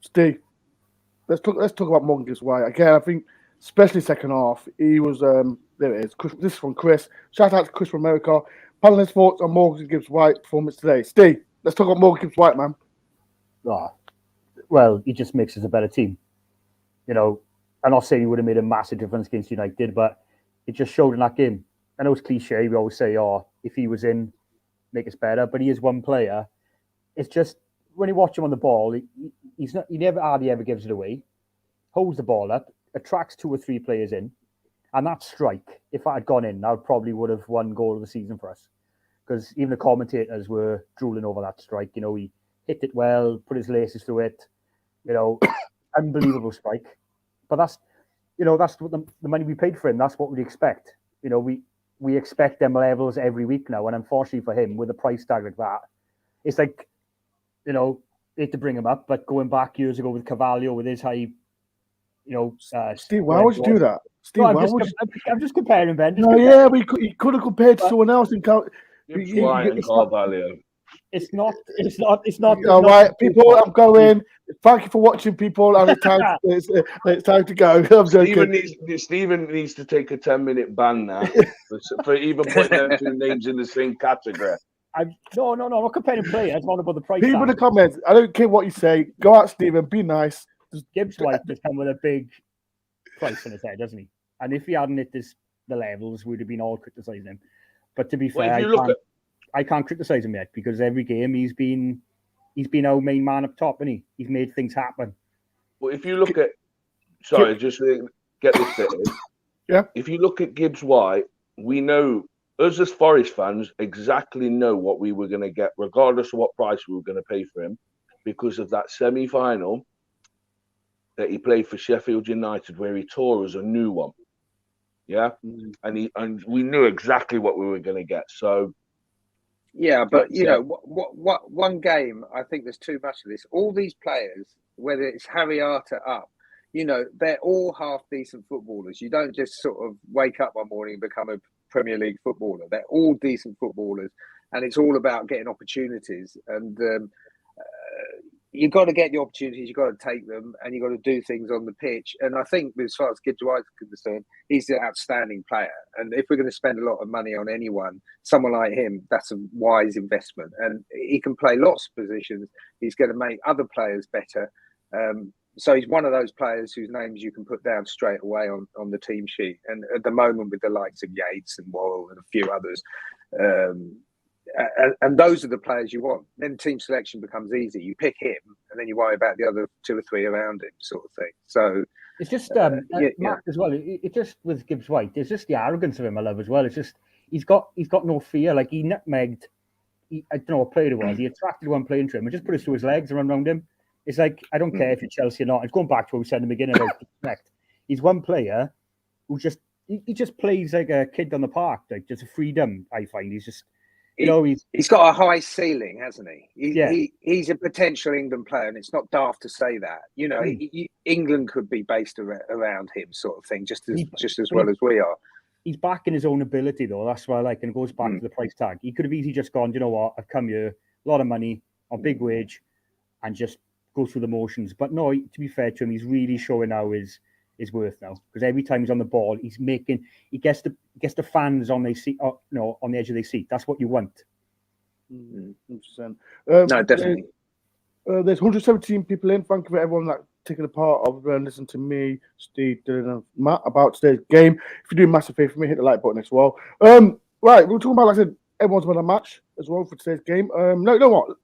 Steve, let's talk about Morgan Gibbs-White again. I think, especially second half, he was. There it is. This is from Chris. Shout out to Chris from America. Panelist thoughts on Morgan Gibbs-White performance today. Steve, let's talk about Morgan Gibbs-White, man. Well, he just makes us a better team. You know, I'm not saying he would have made a massive difference against United, but it just showed in that game. I know it's cliche. We always say, if he was in, make us better. But he is one player. It's just, when you watch him on the ball, he never hardly ever gives it away. Holds the ball up, attracts 2 or 3 players in. And that strike, if I had gone in, I probably would have won goal of the season for us. Because even the commentators were drooling over that strike. You know, he hit it well, put his laces through it. You know, unbelievable strike. But that's what the money we paid for him. That's what we expect. You know, we expect them levels every week now. And unfortunately for him, with a price tag like that, it's like, you know, hate to bring him up, but going back years ago with Carvalho, with his high Steve, why would you do that? Steve, No, why would you? I'm just comparing, Ben. No, yeah, but he could have compared to someone else. Gibbs White and Carvalho. It's not. All right, people, I'm going. Thank you for watching, people. And it's time. It's time to go. I'm joking. Stephen needs to take a 10-minute ban now for even putting them two names in the same category. No, I'm not comparing players. I want about the price. People in the comments, I don't care what you say. Go out, Stephen. Be nice. Gibbs White has come with a big price on his head, doesn't he? And if he hadn't hit the levels, we'd have been all criticising him. But to be fair, I can't criticise him yet because every game he's been our main man up top, and he's made things happen. Well, if you look at, sorry, just to get this bit in. Yeah. If you look at Gibbs White, we know, us as Forest fans, exactly know what we were going to get, regardless of what price we were going to pay for him, because of that semi-final that he played for Sheffield United, where he tore us a new one. Yeah, and we knew exactly what we were going to get. So. Yeah, but what one game, I think there's too much of this. All these players, whether it's Harry Arter up, they're all half decent footballers. You don't just sort of wake up one morning and become a Premier League footballer. They're all decent footballers, and it's all about getting opportunities. And you've got to get the opportunities, you've got to take them, and you've got to do things on the pitch. And I think, as far as Gibbs White is concerned, he's an outstanding player. And if we're going to spend a lot of money on anyone, someone like him, that's a wise investment. And he can play lots of positions. He's going to make other players better. So he's one of those players whose names you can put down straight away on the team sheet. And at the moment, with the likes of Yates and Worrell and a few others, and those are the players you want. Then team selection becomes easy. You pick him, and then you worry about the other two or three around him, sort of thing. So it's just Mark as well. It just with Gibbs White, there's just the arrogance of him I love as well. It's just he's got no fear. Like he nutmegged. I don't know what player it was. He attracted one player into him and just put it through his legs and run around him. It's like I don't care if you're Chelsea or not. It's going back to what we said in the beginning about respect. He's one player who just he just plays like a kid on the park, like just a freedom. I find he's just. He's got a high ceiling, hasn't he? He's a potential England player, and it's not daft to say that. England could be based around him, sort of thing, just as well as we are. He's back in his own ability, though. That's why I like, and it goes back to the price tag. He could have easily just gone, you know what? I've come here, a lot of money, on big wage, and just go through the motions. But no, to be fair to him, he's really showing now his worth now, because every time he's on the ball, he gets the fans on their seat, on the edge of their seat. That's what you want. 100%. No, definitely. There's 117 people in. Thank you for everyone that taking a part of and listening to me, Steve, Dylan, and Matt about today's game. If you do a massive favor for me, hit the like button as well. Right, we're talking about, like I said, everyone's won a match as well for today's game. No, you know what?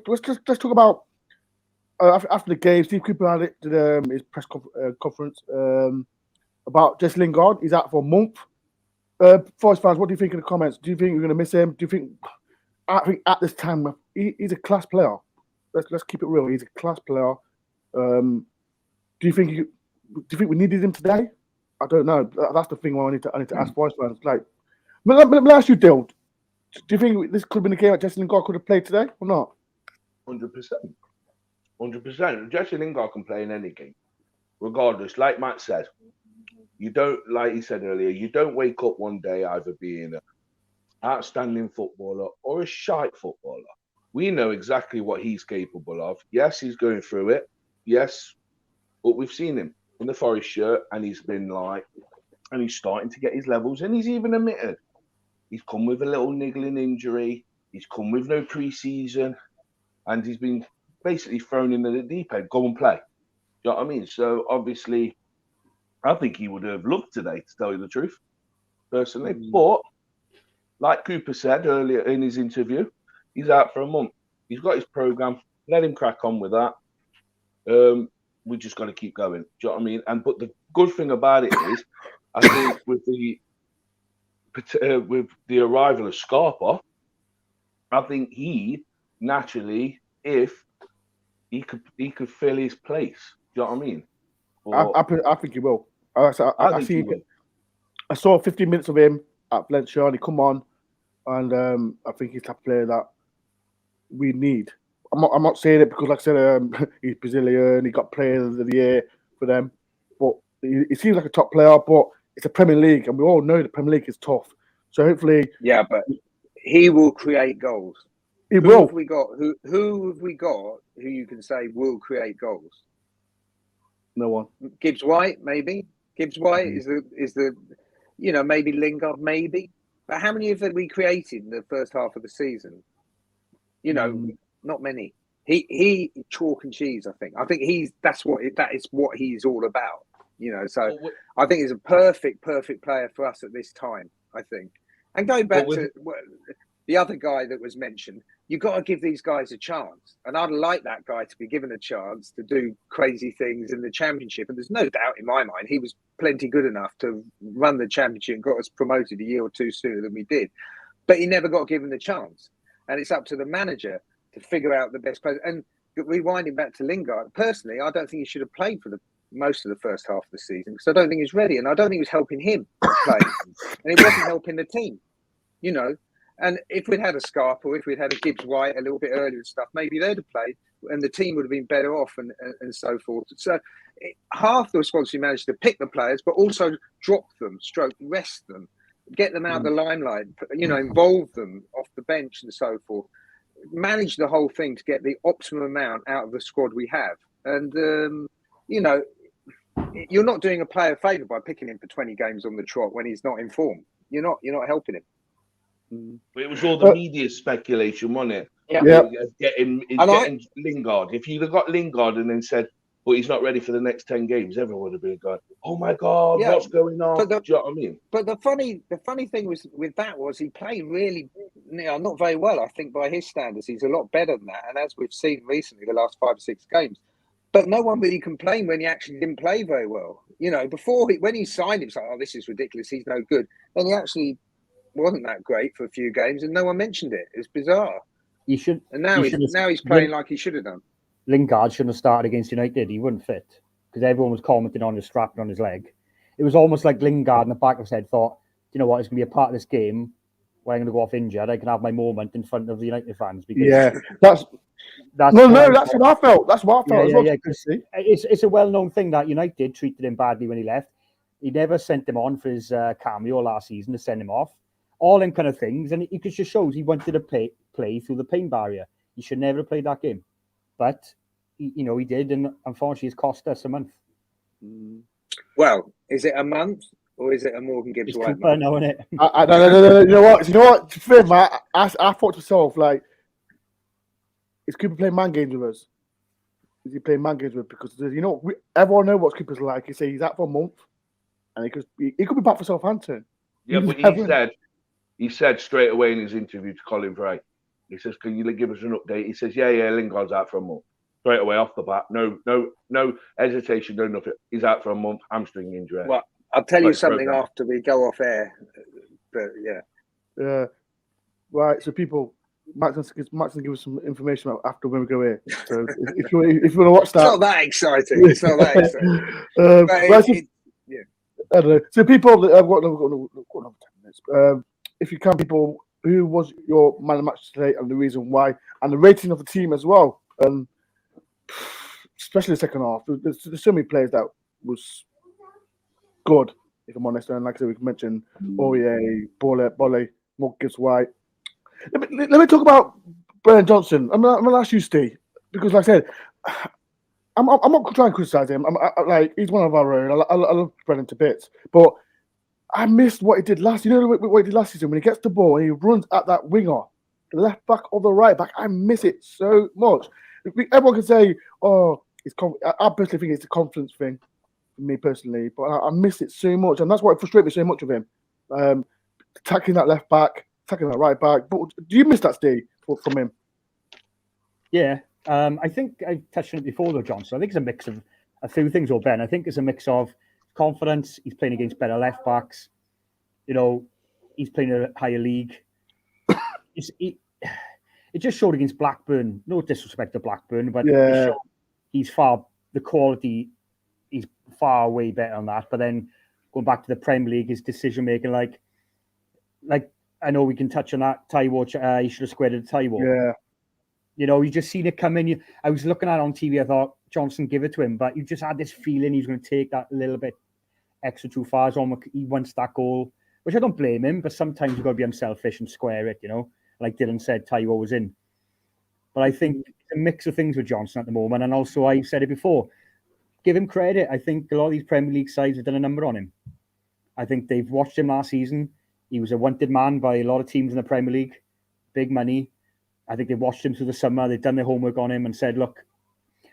Let's talk about. After the game, Steve Cooper had his press conference about Jesse Lingard. He's out for a month. Forest fans, what do you think in the comments? Do you think you're going to miss him? I think at this time, he's a class player. Let's keep it real. He's a class player. Do you think we needed him today? I don't know. That's the thing I need to ask Forest fans. Like, let me ask you, Dill. Do you think this could have been a game that Jesse Lingard could have played today or not? 100%. 100%. Jesse Lingard can play in any game, regardless. Like Matt said, you don't, like he said earlier, you don't wake up one day either being an outstanding footballer or a shite footballer. We know exactly what he's capable of. Yes, he's going through it. Yes, but we've seen him in the Forest shirt, and he's starting to get his levels, and he's even admitted he's come with a little niggling injury. He's come with no pre-season, and he's been basically thrown in the deep end. Go and play. You know what I mean? So obviously, I think he would have loved today, to tell you the truth, personally. But like Cooper said earlier in his interview, he's out for a month. He's got his program. Let him crack on with that. We just got to keep going. Do you know what I mean? But the good thing about it is, I think with the arrival of Scarpa, I think he naturally, if he could fill his place. Do you know what I mean? I think he will. I saw 15 minutes of him at Blanchard, and he come on, and I think he's the player that we need. I'm not saying it because, like I said, he's Brazilian. He got Player of the Year for them. but he seems like a top player. But it's a Premier League, and we all know the Premier League is tough. So hopefully, yeah, but he will create goals. he will. Have we got? Who have we got? Who you can say will create goals? No one. Gibbs White, maybe. Gibbs White is the, maybe Lingard, maybe. But how many have we created in the first half of the season? Not many. He chalk and cheese. I think that is what he's all about. So I think he's a perfect player for us at this time. I think. And going back to the other guy that was mentioned, you've got to give these guys a chance. And I'd like that guy to be given a chance to do crazy things in the Championship. And there's no doubt in my mind he was plenty good enough to run the Championship and got us promoted a year or two sooner than we did. But he never got given the chance. And it's up to the manager to figure out the best players. And rewinding back to Lingard, personally, I don't think he should have played for most of the first half of the season because I don't think he's ready. And I don't think it was helping him play. And it wasn't helping the team, And if we'd had a Scarpa or if we'd had a Gibbs White a little bit earlier and stuff, maybe they'd have played and the team would have been better off and so forth. So half the responsibility managed to pick the players, but also drop them, rest them, get them out of the limelight, involve them off the bench and so forth. Manage the whole thing to get the optimum amount out of the squad we have. And, you're not doing a player a favour by picking him for 20 games on the trot when he's not in form. You're not helping him. But it was all the media speculation, wasn't it? Yeah. Getting Lingard. If you'd have got Lingard and then said, but he's not ready for the next 10 games, everyone would have been going, oh my God, what's going on? Do you know what I mean? But the funny thing with that was he played really, not very well, I think, by his standards. He's a lot better than that. And as we've seen recently, the last 5 or 6 games, but no one really complained when he actually didn't play very well. When he signed him, it's like, oh, this is ridiculous. He's no good. Then he actually wasn't that great for a few games, and no one mentioned it. It's bizarre. Now he's playing like he should have done. Lingard shouldn't have started against United. He wouldn't fit because everyone was commenting on his strap and on his leg. It was almost like Lingard in the back of his head thought, you know what, it's going to be a part of this game where I'm going to go off injured. I can have my moment in front of the United fans. Because that's what I felt. That's what I felt. It's a well-known thing that United treated him badly when he left. He never sent him on for his cameo last season to send him off. All them kind of things, and it just shows he wanted to play through the pain barrier. He should never have played that game, but he did, and unfortunately, it's cost us a month. Well, is it a month or is it a Morgan Gibbs White month? No, isn't it? No. You know what? To film, I thought to myself, like, is Cooper playing man games with us? Is he playing man games with us? Because everyone knows what Cooper's like. He said he's out for a month, and he could be back for Southampton. Yeah, but he said straight away in his interview to Colin Fray, he says, "Can you give us an update?" He says, "Yeah, Lingard's out for a month." Straight away off the bat, no hesitation, no nothing. He's out for a month, hamstring injury. Well, I'll tell you something after we go off air, but yeah. Right, so people, Max will give us some information after when we go here. So if you want to watch that, it's not that exciting. I don't know. So people, I've got another 10 minutes. If you can, people, who was your man of the match today and the reason why, and the rating of the team as well, especially the second half. There's so many players that was good, if I'm honest. And like I said, we mentioned Aurier, Bolle, Morgan Gibbs White. Let me talk about Brennan Johnson. I'm gonna ask you, Steve, because like I said, I'm not trying to criticize him. Like, he's one of our own. I love Brennan to bits, but I missed what he did last. What he did last season when he gets the ball and he runs at that winger, the left back or the right back. I miss it so much. Everyone can say, "Oh, I personally think it's a confidence thing for me personally," but I miss it so much, and that's why it frustrates me so much with him. Attacking that left back, attacking that right back. But do you miss that, Steve, from him? Yeah, I think I touched on it before, though, John. So I think it's a mix of a few things, or Ben. I think it's a mix of confidence. He's playing against better left backs. He's playing a higher league. It just showed against Blackburn. No disrespect to Blackburn, but the quality is far way better on that. But then going back to the Premier League, his decision making, like I know we can touch on that. Taiwo, he should have squared at Taiwo. Yeah. You just seen it come in. I was looking at it on TV. I thought, Johnson give it to him, but you just had this feeling he was going to take that little bit extra too far. He wants that goal, which I don't blame him, but sometimes you've got to be unselfish and square it, like Dylan said, Taiwo was in. But I think it's a mix of things with Johnson at the moment, and also I said it before, give him credit. I think a lot of these Premier League sides have done a number on him. I think they've watched him last season. He was a wanted man by a lot of teams in the Premier League, big money. I think they've watched him through the summer. They've done their homework on him and said, look,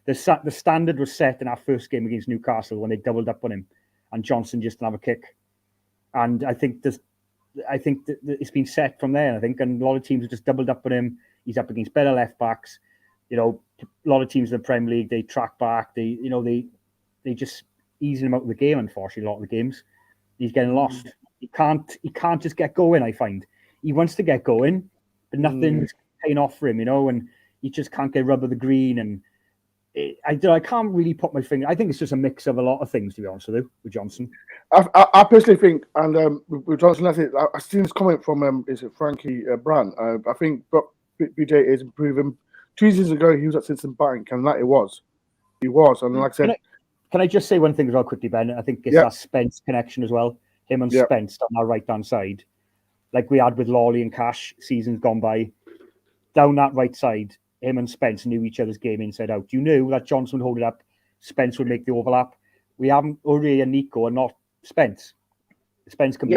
the standard was set in our first game against Newcastle when they doubled up on him, and Johnson just didn't have a kick. And I think that it's been set from there. I think, and a lot of teams have just doubled up on him. He's up against better left backs. A lot of teams in the Premier League, they track back. They just easing him out of the game. Unfortunately, a lot of the games, he's getting lost. He can't just get going. I find he wants to get going, but nothing's paying off for him. And he just can't get rub of the green. And I can't really put my finger. I think it's just a mix of a lot of things, to be honest with Johnson. I personally think, and with Johnson, I've seen this comment from is it Frankie Brandt. I think BJ is improving. 2 seasons ago, he was at Citizen Bank, and that he was, and like I said, can I just say one thing as well quickly, Ben? I think it's that Spence connection as well. Him and Spence on our right hand side, like we had with Lawley and Cash seasons gone by, down that right side. Him and Spence knew each other's game inside out. You knew that Johnson would hold it up, Spence would make the overlap. We haven't Uri and Nico are not Spence. Spence can be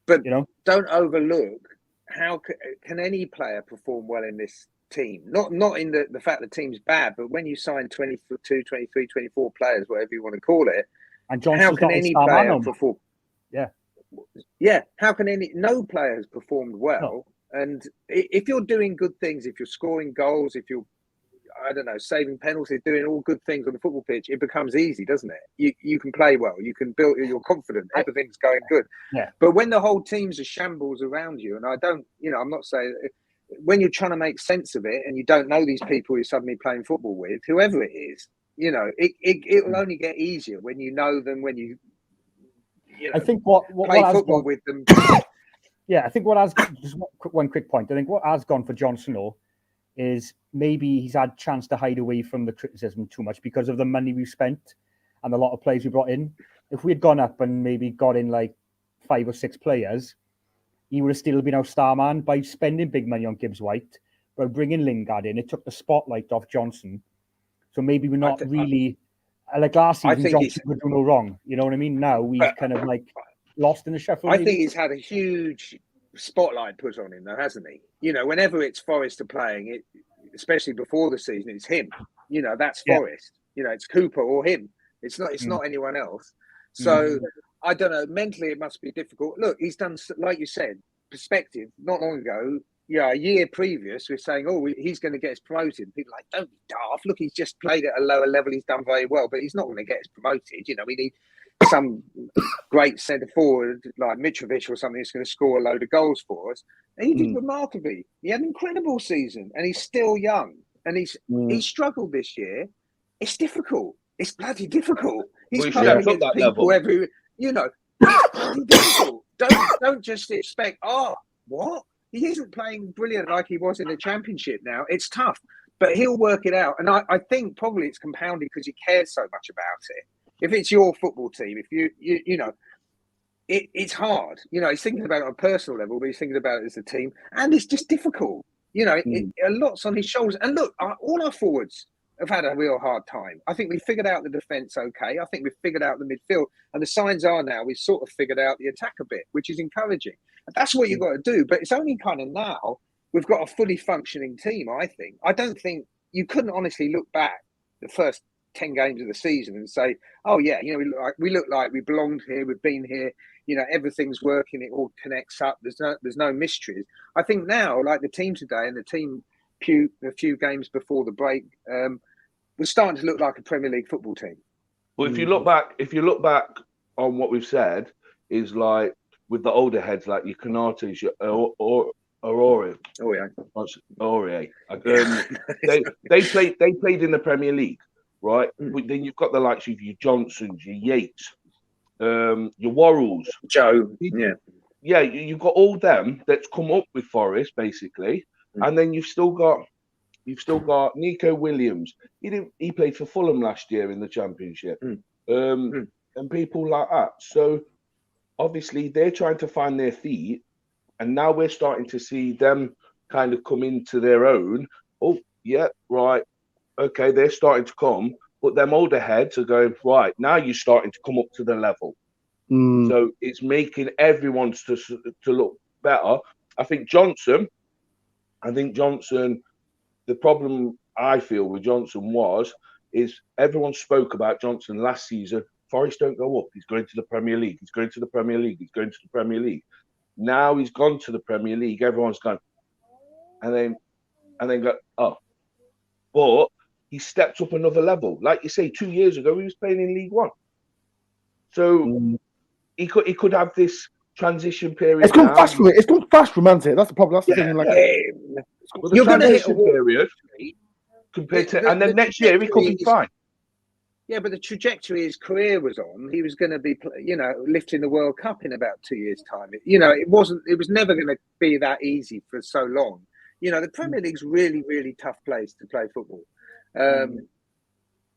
but don't overlook how can any player perform well in this team? Not in the fact the team's bad, but when you sign 22, 23, 24 players, whatever you want to call it, and how can any player perform? Yeah. How can no player has performed well? No. And if you're doing good things, if you're scoring goals, if you're, saving penalties, doing all good things on the football pitch, it becomes easy, doesn't it? You can play well, you can build, you're confident, everything's going good. Yeah. But when the whole team's a shambles around you, and I'm not saying, when you're trying to make sense of it and you don't know these people you're suddenly playing football with, whoever it is, it will only get easier when you know them, when you I think what play football with them. Yeah, I think just one quick point. I think what has gone for Johnson, though, is maybe he's had a chance to hide away from the criticism too much because of the money we've spent and a lot of players we brought in. If we had gone up and maybe got in like 5 or 6 players, he would have still been our star man. By spending big money on Gibbs White, by bringing Lingard in, it took the spotlight off Johnson. So maybe we're not really like last season. Johnson would do no wrong. You know what I mean? Now he's kind of like lost in the shuffle. I think he's had a huge spotlight put on him, though, hasn't he? Whenever it's Forest are playing it, especially before the season, it's him. That's Forest. It's Cooper or him. It's not anyone else. So I don't know. Mentally, it must be difficult. Look, he's done, like you said, perspective. Not long ago, a year previous, we're saying, he's going to get us promoted. People are like, don't be daft. Look, he's just played at a lower level. He's done very well, but he's not going to get us promoted. We need some great centre forward like Mitrovic or something who's going to score a load of goals for us. And he did remarkably. He had an incredible season, and he's still young. And he's struggled this year. It's difficult. It's bloody difficult. He's playing against people every. Difficult. Don't just expect. What? He isn't playing brilliant like he was in the Championship now. It's tough, but he'll work it out. And I think probably it's compounded because he cares so much about it. If it's your football team, if it's hard. He's thinking about it on a personal level, but he's thinking about it as a team, and it's just difficult. A lot's on his shoulders. And look, all our forwards have had a real hard time. I think we figured out the defence okay. I think we've figured out the midfield, and the signs are now we've sort of figured out the attack a bit, which is encouraging. And that's what you've got to do. But it's only kind of now we've got a fully functioning team. I don't think you couldn't honestly look back the first 10 games of the season and say, we look like we belonged here, we've been here, everything's working, it all connects up, there's no mysteries. I think now, like the team today and the team a few games before the break, we're starting to look like a Premier League football team. Well, if you look back on what we've said, is like with the older heads like your Canates, your Aurier. They played in the Premier League. Right, but then you've got the likes of your Johnsons, your Yates, your Worrells, Joe. You've got all them that's come up with Forest basically, and then you've still got You've still got Nico Williams. He played for Fulham last year in the Championship. And people like that. So obviously they're trying to find their feet, and now we're starting to see them kind of come into their own. Oh, yeah, right. Okay, they're starting to come, but them older heads are going, right, now you're starting to come up to the level. So it's making everyone to look better. I think Johnson, the problem I feel with Johnson is everyone spoke about Johnson last season. Forest don't go up. He's going to the Premier League. He's going to the Premier League. He's going to the Premier League. Now he's gone to the Premier League. Everyone's gone. And then go, oh. But he stepped up another level. Like you say, 2 years ago, he was playing in League One. So he could have this transition period. It's gone fast for it. It's gone fast for Mante. That's the problem. That's the thing. Like, you're going to hit a period compared to, and then next year he could be fine. Yeah, but the trajectory his career was on, he was going to be, lifting the World Cup in about 2 years' time. It was never going to be that easy for so long. The Premier League's really, really tough place to play football.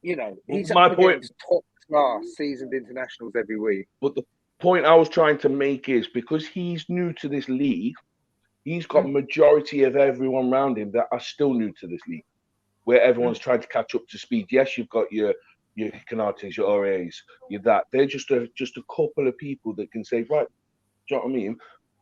He's my up point, against top class seasoned internationals every week. But the point I was trying to make is because he's new to this league, he's got majority of everyone around him that are still new to this league, where everyone's trying to catch up to speed. Yes, you've got your Canates, your Aure's, your that. They're just a couple of people that can say, right, do you know what I mean?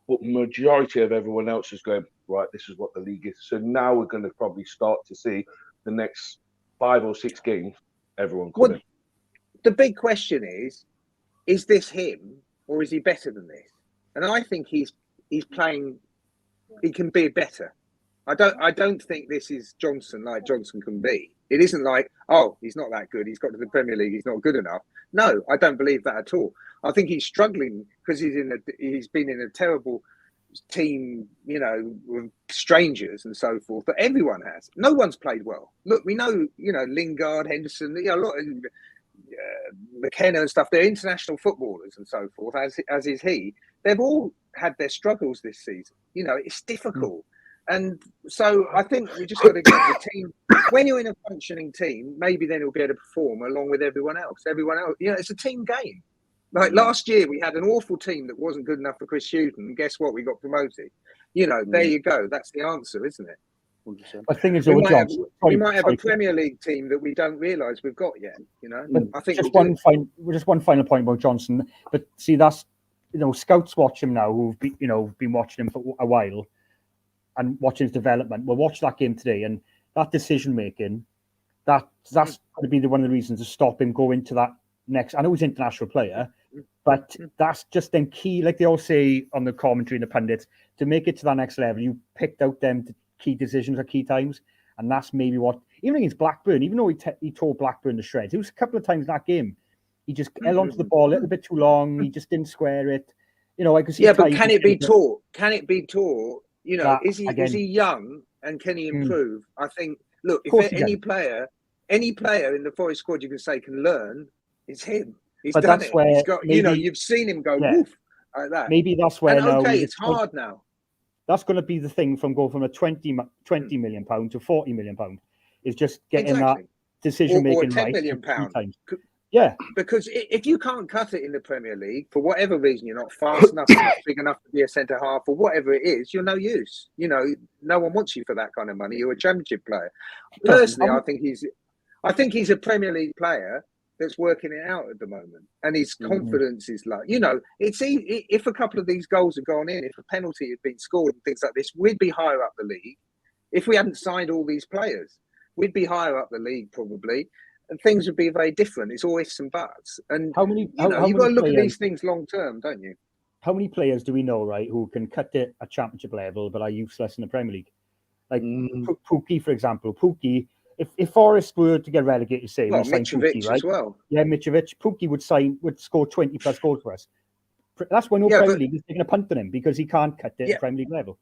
But majority of everyone else is going, right, this is what the league is. So now we're going to probably start to see the next 5 or 6 games, everyone coming. The big question is this him or is he better than this? And I think he's playing, he can be better. I don't think this is Johnson like Johnson can be. It isn't like, oh, he's not that good. He's got to the Premier League. He's not good enough. No, I don't believe that at all. I think he's struggling because he's been in a terrible team, with strangers and so forth. But everyone has. No one's played well. Look, we know, Lingard, Henderson, a lot of McKenna and stuff. They're international footballers and so forth. As is he. They've all had their struggles this season. It's difficult. And so I think we just got to get the team. When you're in a functioning team, maybe then you'll be able to perform along with everyone else. It's a team game. Like last year, we had an awful team that wasn't good enough for Chris Hughton. And guess what? We got promoted. There you go. That's the answer, isn't it? 100%. The thing is, we might have a Premier League team that we don't realise we've got yet. I think just one final point about Johnson. But see, that's scouts watch him now who've been watching him for a while. And watching his development, we'll watch that game today, and that decision making, that's going to be one of the reasons to stop him going to that next. I know he's an international player, but that's just then key. Like they all say on the commentary and the pundits, to make it to that next level, you picked out them key decisions at key times, and that's maybe what. Even against Blackburn, even though he tore Blackburn to shreds, it was a couple of times in that game he just held onto the ball a little bit too long. He just didn't square it. I could see. Yeah, but can it be taught? Can it be taught? Is he young and can he improve? I think. Look, if any player in the Forest squad you can say can learn, it's him. He's done it. He's got, you've seen him go woof like that. Maybe that's where it's hard now. That's going to be the thing from going from a 20 million pound to 40 million pound is just getting that decision making right. Or 10 million pound. Yeah, because if you can't cut it in the Premier League for whatever reason, you're not fast enough, you're not big enough to be a centre half, or whatever it is, you're no use. No one wants you for that kind of money. You're a Championship player. Personally, I think he's a Premier League player that's working it out at the moment, and his confidence is like, it's easy. If a couple of these goals had gone in, if a penalty had been scored and things like this, we'd be higher up the league. If we hadn't signed all these players, we'd be higher up the league probably. And things would be very different. It's all ifs and buts. And you've got to look at these things long term, don't you? How many players do we know, right, who can cut it at Championship level but are useless in the Premier League? Like Pukki, for example. Pukki, if Forest were to get relegated, say, we sign Pukki, right? As well. Yeah, Mitrovic. Pukki would score 20 plus goals for us. That's why Premier League is taking a punt on him because he can't cut it at Premier League level.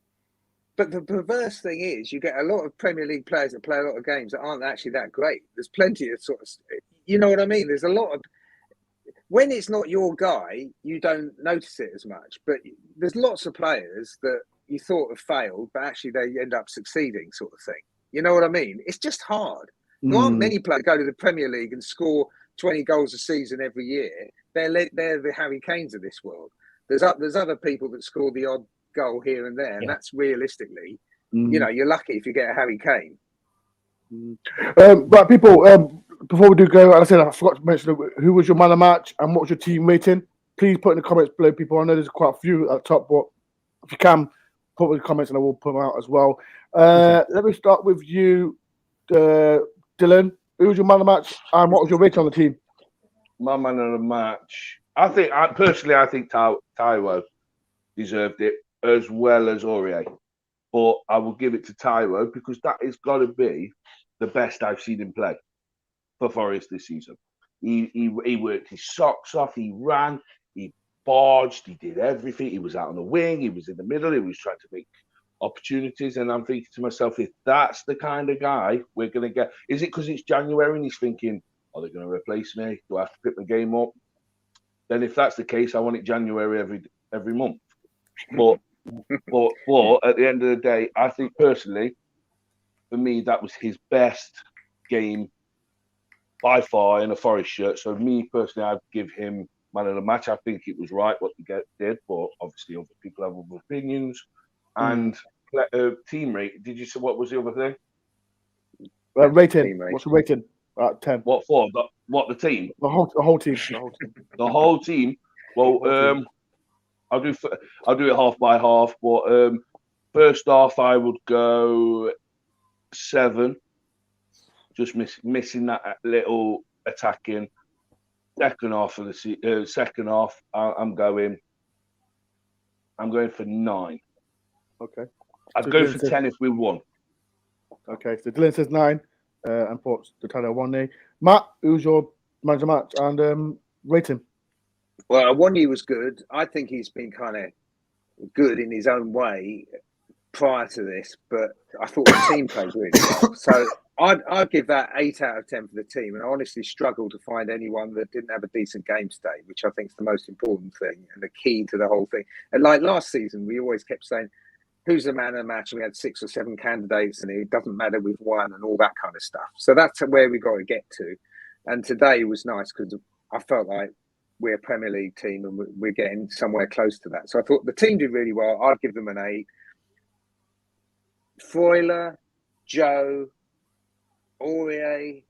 But the perverse thing is, you get a lot of Premier League players that play a lot of games that aren't actually that great. There's plenty of you know what I mean? There's a lot of, when it's not your guy, you don't notice it as much. But there's lots of players that you thought have failed, but actually they end up succeeding, sort of thing. You know what I mean? It's just hard. There aren't many players go to the Premier League and score 20 goals a season every year. They're the Harry Kanes of this world. There's other people that score the odd goal here and there, and that's realistically, you're lucky if you get a Harry Kane. Right, people, before we do go, as I said, I forgot to mention who was your man of the match and what was your team rating. Please put in the comments below, people. I know there's quite a few at the top, but if you can, put in the comments and I will put them out as well. Let me start with you, Dylan. Who was your man of the match and what was your rating on the team? My man of the match. I think Taiwo deserved it as well as Aurier. But I will give it to Taiwo because that has got to be the best I've seen him play for Forest this season. He worked his socks off, he ran, he barged, he did everything. He was out on the wing, he was in the middle, he was trying to make opportunities. And I'm thinking to myself, if that's the kind of guy we're going to get, is it because it's January and he's thinking, are they going to replace me? Do I have to pick my game up? Then if that's the case, I want it January every month. But at the end of the day, I think personally, for me, that was his best game by far in a Forest shirt. So me personally, I'd give him man of the match. I think it was right what he did, but obviously other people have other opinions. And team rate. Did you say what was the other thing? Rating. What's the rating? 10. What for? The team? The whole team. The whole team. Well, I'll do it half by half. But first half, I would go 7. Just missing that little attacking. Second half of the second half, I'm going for 9. Okay. I'd go for 10 if we won. Okay, so Dylan says 9 and puts the title 1-0. Matt, who's your man of the match and rating? Well, Awoniyi was good. I think he's been kind of good in his own way prior to this, but I thought the team played really well. So I'd give that 8 out of 10 for the team. And I honestly struggle to find anyone that didn't have a decent game today, which I think is the most important thing and the key to the whole thing. And like last season, we always kept saying, who's the man of the match? And we had 6 or 7 candidates and it doesn't matter with one and all that kind of stuff. So that's where we got to get to. And today was nice because I felt like we're a Premier League team and we're getting somewhere close to that. So I thought the team did really well. I'd give them an 8. Freuler, Joe, Aurier,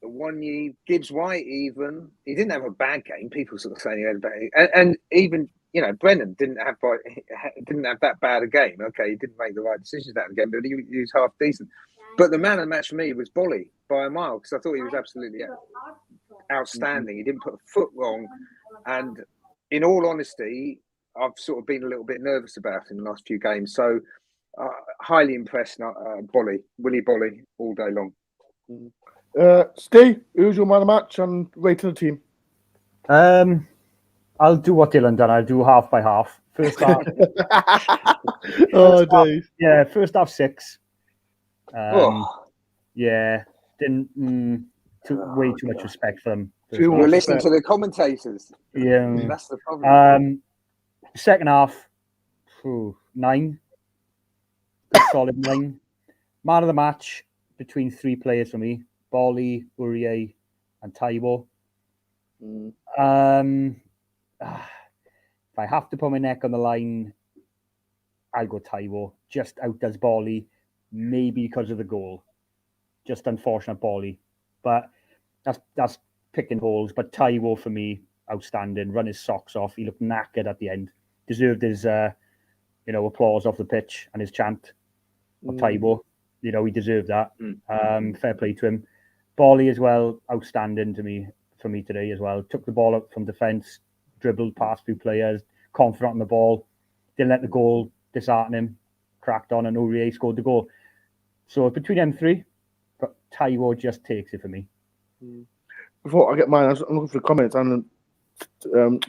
Awoniyi, Gibbs-White even. He didn't have a bad game. People sort of saying he had a bad game. And even, Brennan didn't have that bad a game. Okay, he didn't make the right decisions that game, but he was half decent. But the man of the match for me was Bolly by a mile because I thought he was absolutely outstanding. He didn't put a foot wrong. And in all honesty, I've sort of been a little bit nervous about him in the last few games. So highly impressed, Willie Bolly all day long. Steve, who's your man of the match and rating the team? I'll do what Dylan done. I'll do half by half. First half. First half 6. Yeah, didn't way too much respect for them. We're listening to the commentators. Yeah, that's the problem. Second half, 9. A solid 9. Man of the match between 3 players for me: Bolly, Aurier, and Taiwo. If I have to put my neck on the line, I'll go Taiwo. Just outdoes Bolly, maybe because of the goal. Just unfortunate Bolly, but that's picking holes. But Taiwo for me, outstanding. Run his socks off. He looked knackered at the end. Deserved his applause off the pitch and his chant of Taiwo. He deserved that. Fair play to him. Bolly as well, outstanding for me today as well. Took the ball up from defence, dribbled past 2 players, confident on the ball, didn't let the goal dishearten him, cracked on, and Aurier scored the goal. So between them 3, but Taiwo just takes it for me. Before I get mine, I'm looking for the comments, and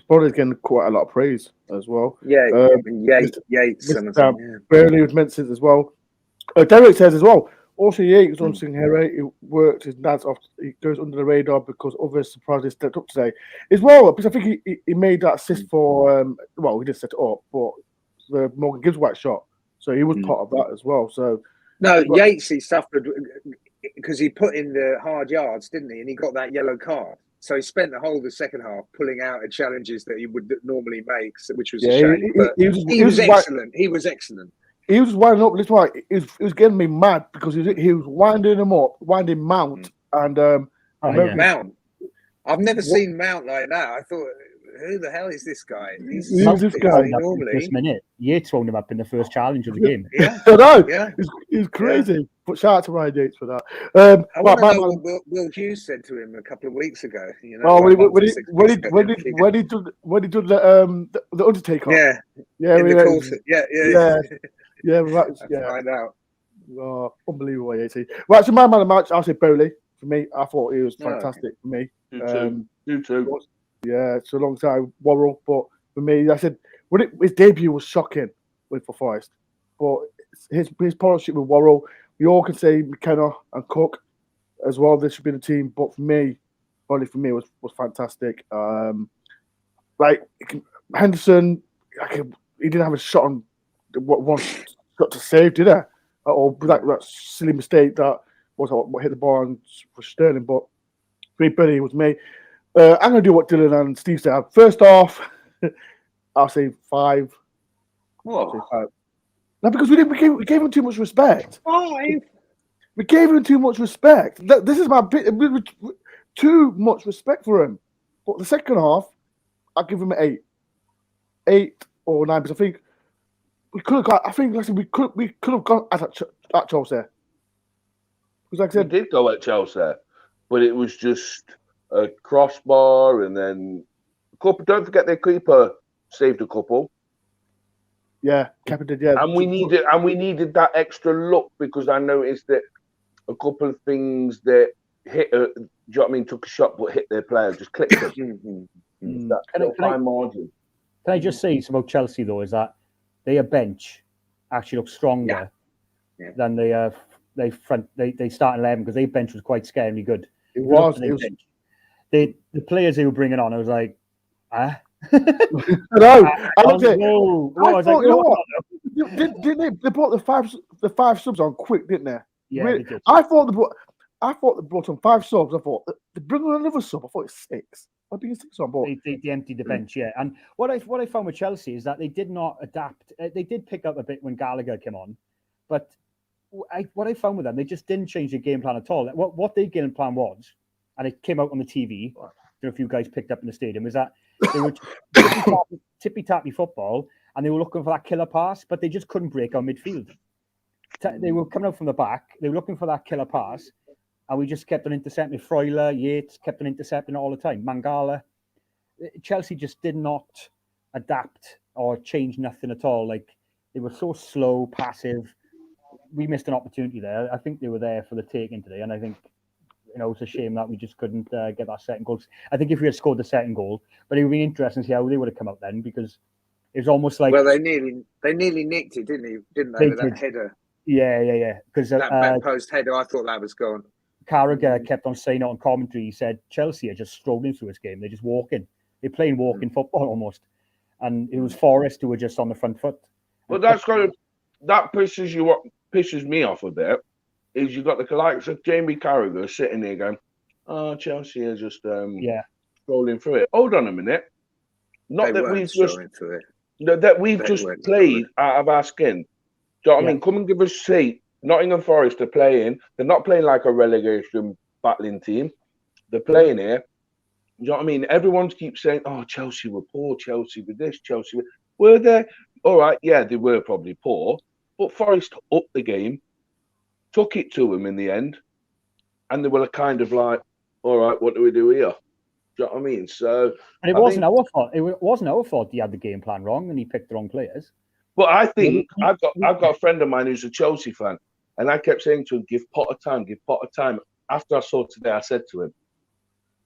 Bolly's getting quite a lot of praise as well. Yeah, Yates. Burnley was mentioned as well. Derek says as well, also Yates was unsung hero. He worked his nads off. He goes under the radar because others surprisingly stepped up today as well. Because I think he made that assist for he did set it up, but the Morgan Gibbs-White shot, so he was part of that as well. So No, Yatesy suffered because he put in the hard yards, didn't he? And he got that yellow card. So he spent the whole of the second half pulling out of challenges that he would normally make, which was a shame. He was excellent. He was excellent. He was just winding up. That's why he was getting me mad because he was winding him up, winding Mount and Mount. I've never seen Mount like that. I thought, who the hell is this guy? Who's this guy? Normally, first minute, Yates thrown him up in the first challenge of the game. Yeah, I know. Yeah, he's crazy. But shout out to Ryan Yates for that. I want to know what Will Hughes said to him a couple of weeks ago. You know, oh, when he did the Undertaker. Yeah. Find out. Oh, unbelievable, Yatesy. Well, actually, my man of the match, I'll say Bowley. For me, I thought he was fantastic. For me, you too. Yeah, it's a long time Worrell, but for me, I said his debut was shocking for Forest, but his partnership with Worrell, we all can say McKenna and Cook as well. This should be the team, but for me, was fantastic. Like Henderson, he didn't have a shot on one shot to save, did he? Or that silly mistake that was what hit the bar and for Sterling, but great Billy was me. I'm going to do what Dylan and Steve said. First off, I'll say 5. What? Say 5. No, because we gave him too much respect. 5? We gave him too much respect. This is my bit. Too much respect for him. But the second half, I'll give him an 8. 8 or 9, because I think we could have got. I think we could have gone at Chelsea. Because like I said, we did go at Chelsea, but it was just a crossbar, and then a couple. Don't forget their keeper saved a couple. Yeah, Kepa did. Yeah, and we needed that extra look, because I noticed that a couple of things that hit. Do you know what I mean? Took a shot, but hit their player, just clicked them. That's fine margin. Can I just say something about Chelsea though? Is that their bench actually looks stronger than they start 11, because their bench was quite scarily good. It was. The players they were bringing on, I was like, I know. I was like, didn't they brought the five subs on quick, didn't they? Yeah, really? They did. I thought they brought on 5 subs. I thought they bring on another sub. I thought it's 6. I think it's 6 on board. They emptied the bench, yeah. And what I found with Chelsea is that they did not adapt. They did pick up a bit when Gallagher came on, but what I found with them, they just didn't change the game plan at all. What their game plan was, and it came out on the TV, that a few guys picked up in the stadium, is that they were tippy-tappy football, and they were looking for that killer pass, but they just couldn't break our midfield. They were coming out from the back, they were looking for that killer pass, and we just kept on intercepting. Freuler, Yates kept on intercepting it all the time. Mangala. Chelsea just did not adapt or change nothing at all. Like, they were so slow, passive. We missed an opportunity there. I think they were there for the taking today, and I think it's a shame that we just couldn't get that second goal. I think if we had scored the second goal, but it would be interesting to see how they would have come out then, because it was almost like they nearly nicked it, didn't they? With that header. Yeah. Because that back post header, I thought that was gone. Carragher kept on saying it on commentary. He said Chelsea are just strolling through this game. They're just walking. They're playing walking football almost, and it was Forest who were just on the front foot. But that pisses me off a bit. Is you got the likes of Jamie Carragher sitting there going, "Oh, Chelsea are just scrolling through it." Hold on a minute. Not that we've just played out of our skin. Do you know what I mean? Come and give us a seat. Nottingham Forest are playing. They're not playing like a relegation battling team. They're playing here. Do you know what I mean? Everyone keeps saying, "Oh, Chelsea were poor. Chelsea with this. Chelsea were they? All right, yeah, they were probably poor, but Forest upped the game. Took it to them in the end, and they were kind of like, "All right, what do we do here?" Do you know what I mean? So, and it wasn't our fault. It wasn't our fault. He had the game plan wrong, and he picked the wrong players. But I think I've got a friend of mine who's a Chelsea fan, and I kept saying to him, "Give Potter time, give Potter time." After I saw today, I said to him,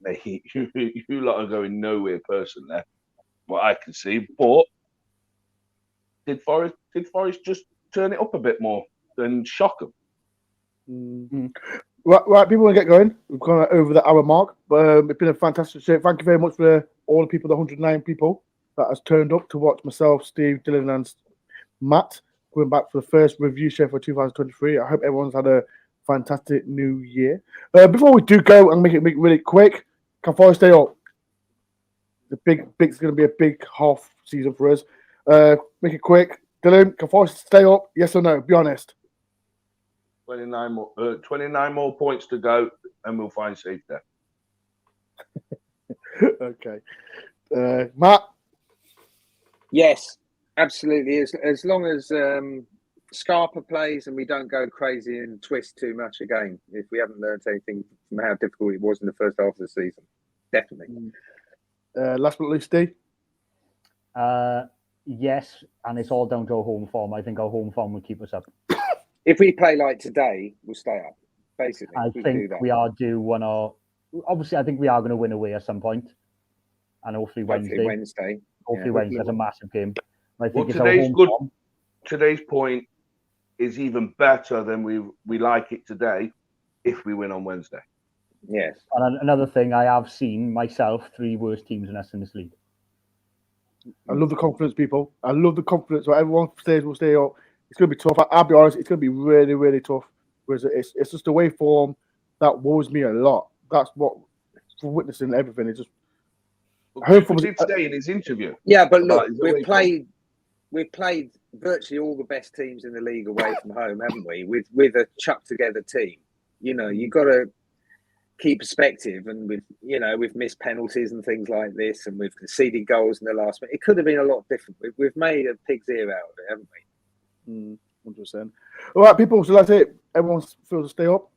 "Mate, you lot are going nowhere, person there." What I can see, but did Forest just turn it up a bit more and shock them? Mm-hmm. Right, people want to get going. We've gone over the hour mark, but it's been a fantastic show. Thank you very much for all the people, the 109 people that has turned up to watch myself, Steve, Dylan, and Matt coming back for the first review show for 2023. I hope everyone's had a fantastic new year. Before we do go and make it really quick, can Forest stay up? It's going to be a big half season for us. Make it quick. Dylan, can Forest stay up? Yes or no? Be honest. 29 more points to go, and we'll find safe there. Okay. Matt? Yes, absolutely. As long as Scarpa plays and we don't go crazy and twist too much again, if we haven't learned anything from how difficult it was in the first half of the season. Definitely. Last but not least, Steve? Yes, and it's all down to our home form. I think our home form will keep us up. If we play like today, we'll stay up. Basically, I think we are due one or obviously I think we are going to win away at some point, and hopefully Wednesday. Hopefully Wednesday's a massive game. I think it's today's our home good. form. Today's point is even better than we like it today if we win on Wednesday. Yes. And another thing, I have seen myself 3 worst teams in us in this league. I love the confidence, people. I love the confidence. So everyone says we'll stay up. It's going to be tough. I'll be honest. It's going to be really, really tough. Whereas it's just the way form that worries me a lot. That's what for witnessing everything. It's just. Hopefully, did say in his interview. Yeah, but look, we've played virtually all the best teams in the league away from home, haven't we? With a chuck together team. You know, you've got to keep perspective, and we've missed penalties and things like this, and we've conceded goals in the last minute. It could have been a lot different. We've made a pig's ear out of it, haven't we? 100%. All right, people. So that's it. Everyone feels to stay up.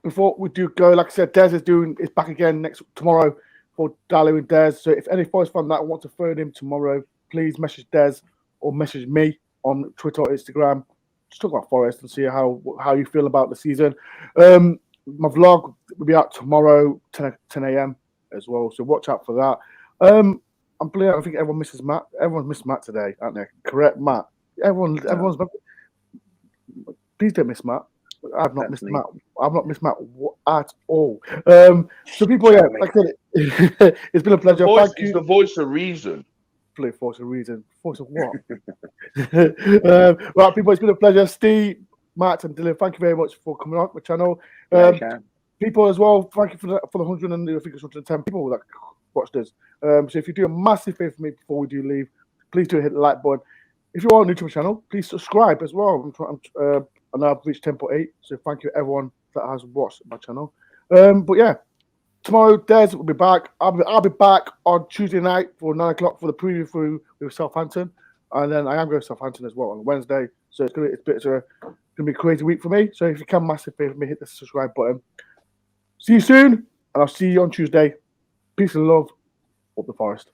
Before we do go, like I said, Des is back again tomorrow for Dalu and Des. So if any Forest fan that want to phone him tomorrow, please message Des or message me on Twitter or Instagram. Just talk about Forest and see how you feel about the season. My vlog will be out tomorrow, 10 a.m. as well. So watch out for that. I think everyone misses Matt. Everyone's missed Matt today, aren't they? Correct, Matt. Everyone's. Please don't miss Matt. I've not missed Matt. I've not missed Matt at all. So people, yeah, like I said, it's been a pleasure. Thank you. It's the voice of reason. Voice of reason. Voice of what? Right, people, it's been a pleasure. Steve, Matt, and Dylan, thank you very much for coming on my channel. People as well, thank you for the 100 and I think it's 110 people that watched us. So if you do a massive favor for me before we do leave, please do hit the like button. If you are new to my channel, please subscribe as well. And I've reached 10.8, so thank you everyone that has watched my channel. But yeah, tomorrow Des will be back. I'll be back on Tuesday night for 9 o'clock for the preview through with Southampton, and then I am going to Southampton as well on Wednesday. So it's gonna be a crazy week for me. So if you can, massive favor for me, hit the subscribe button. See you soon, and I'll see you on Tuesday. Peace and love. Up the Forest.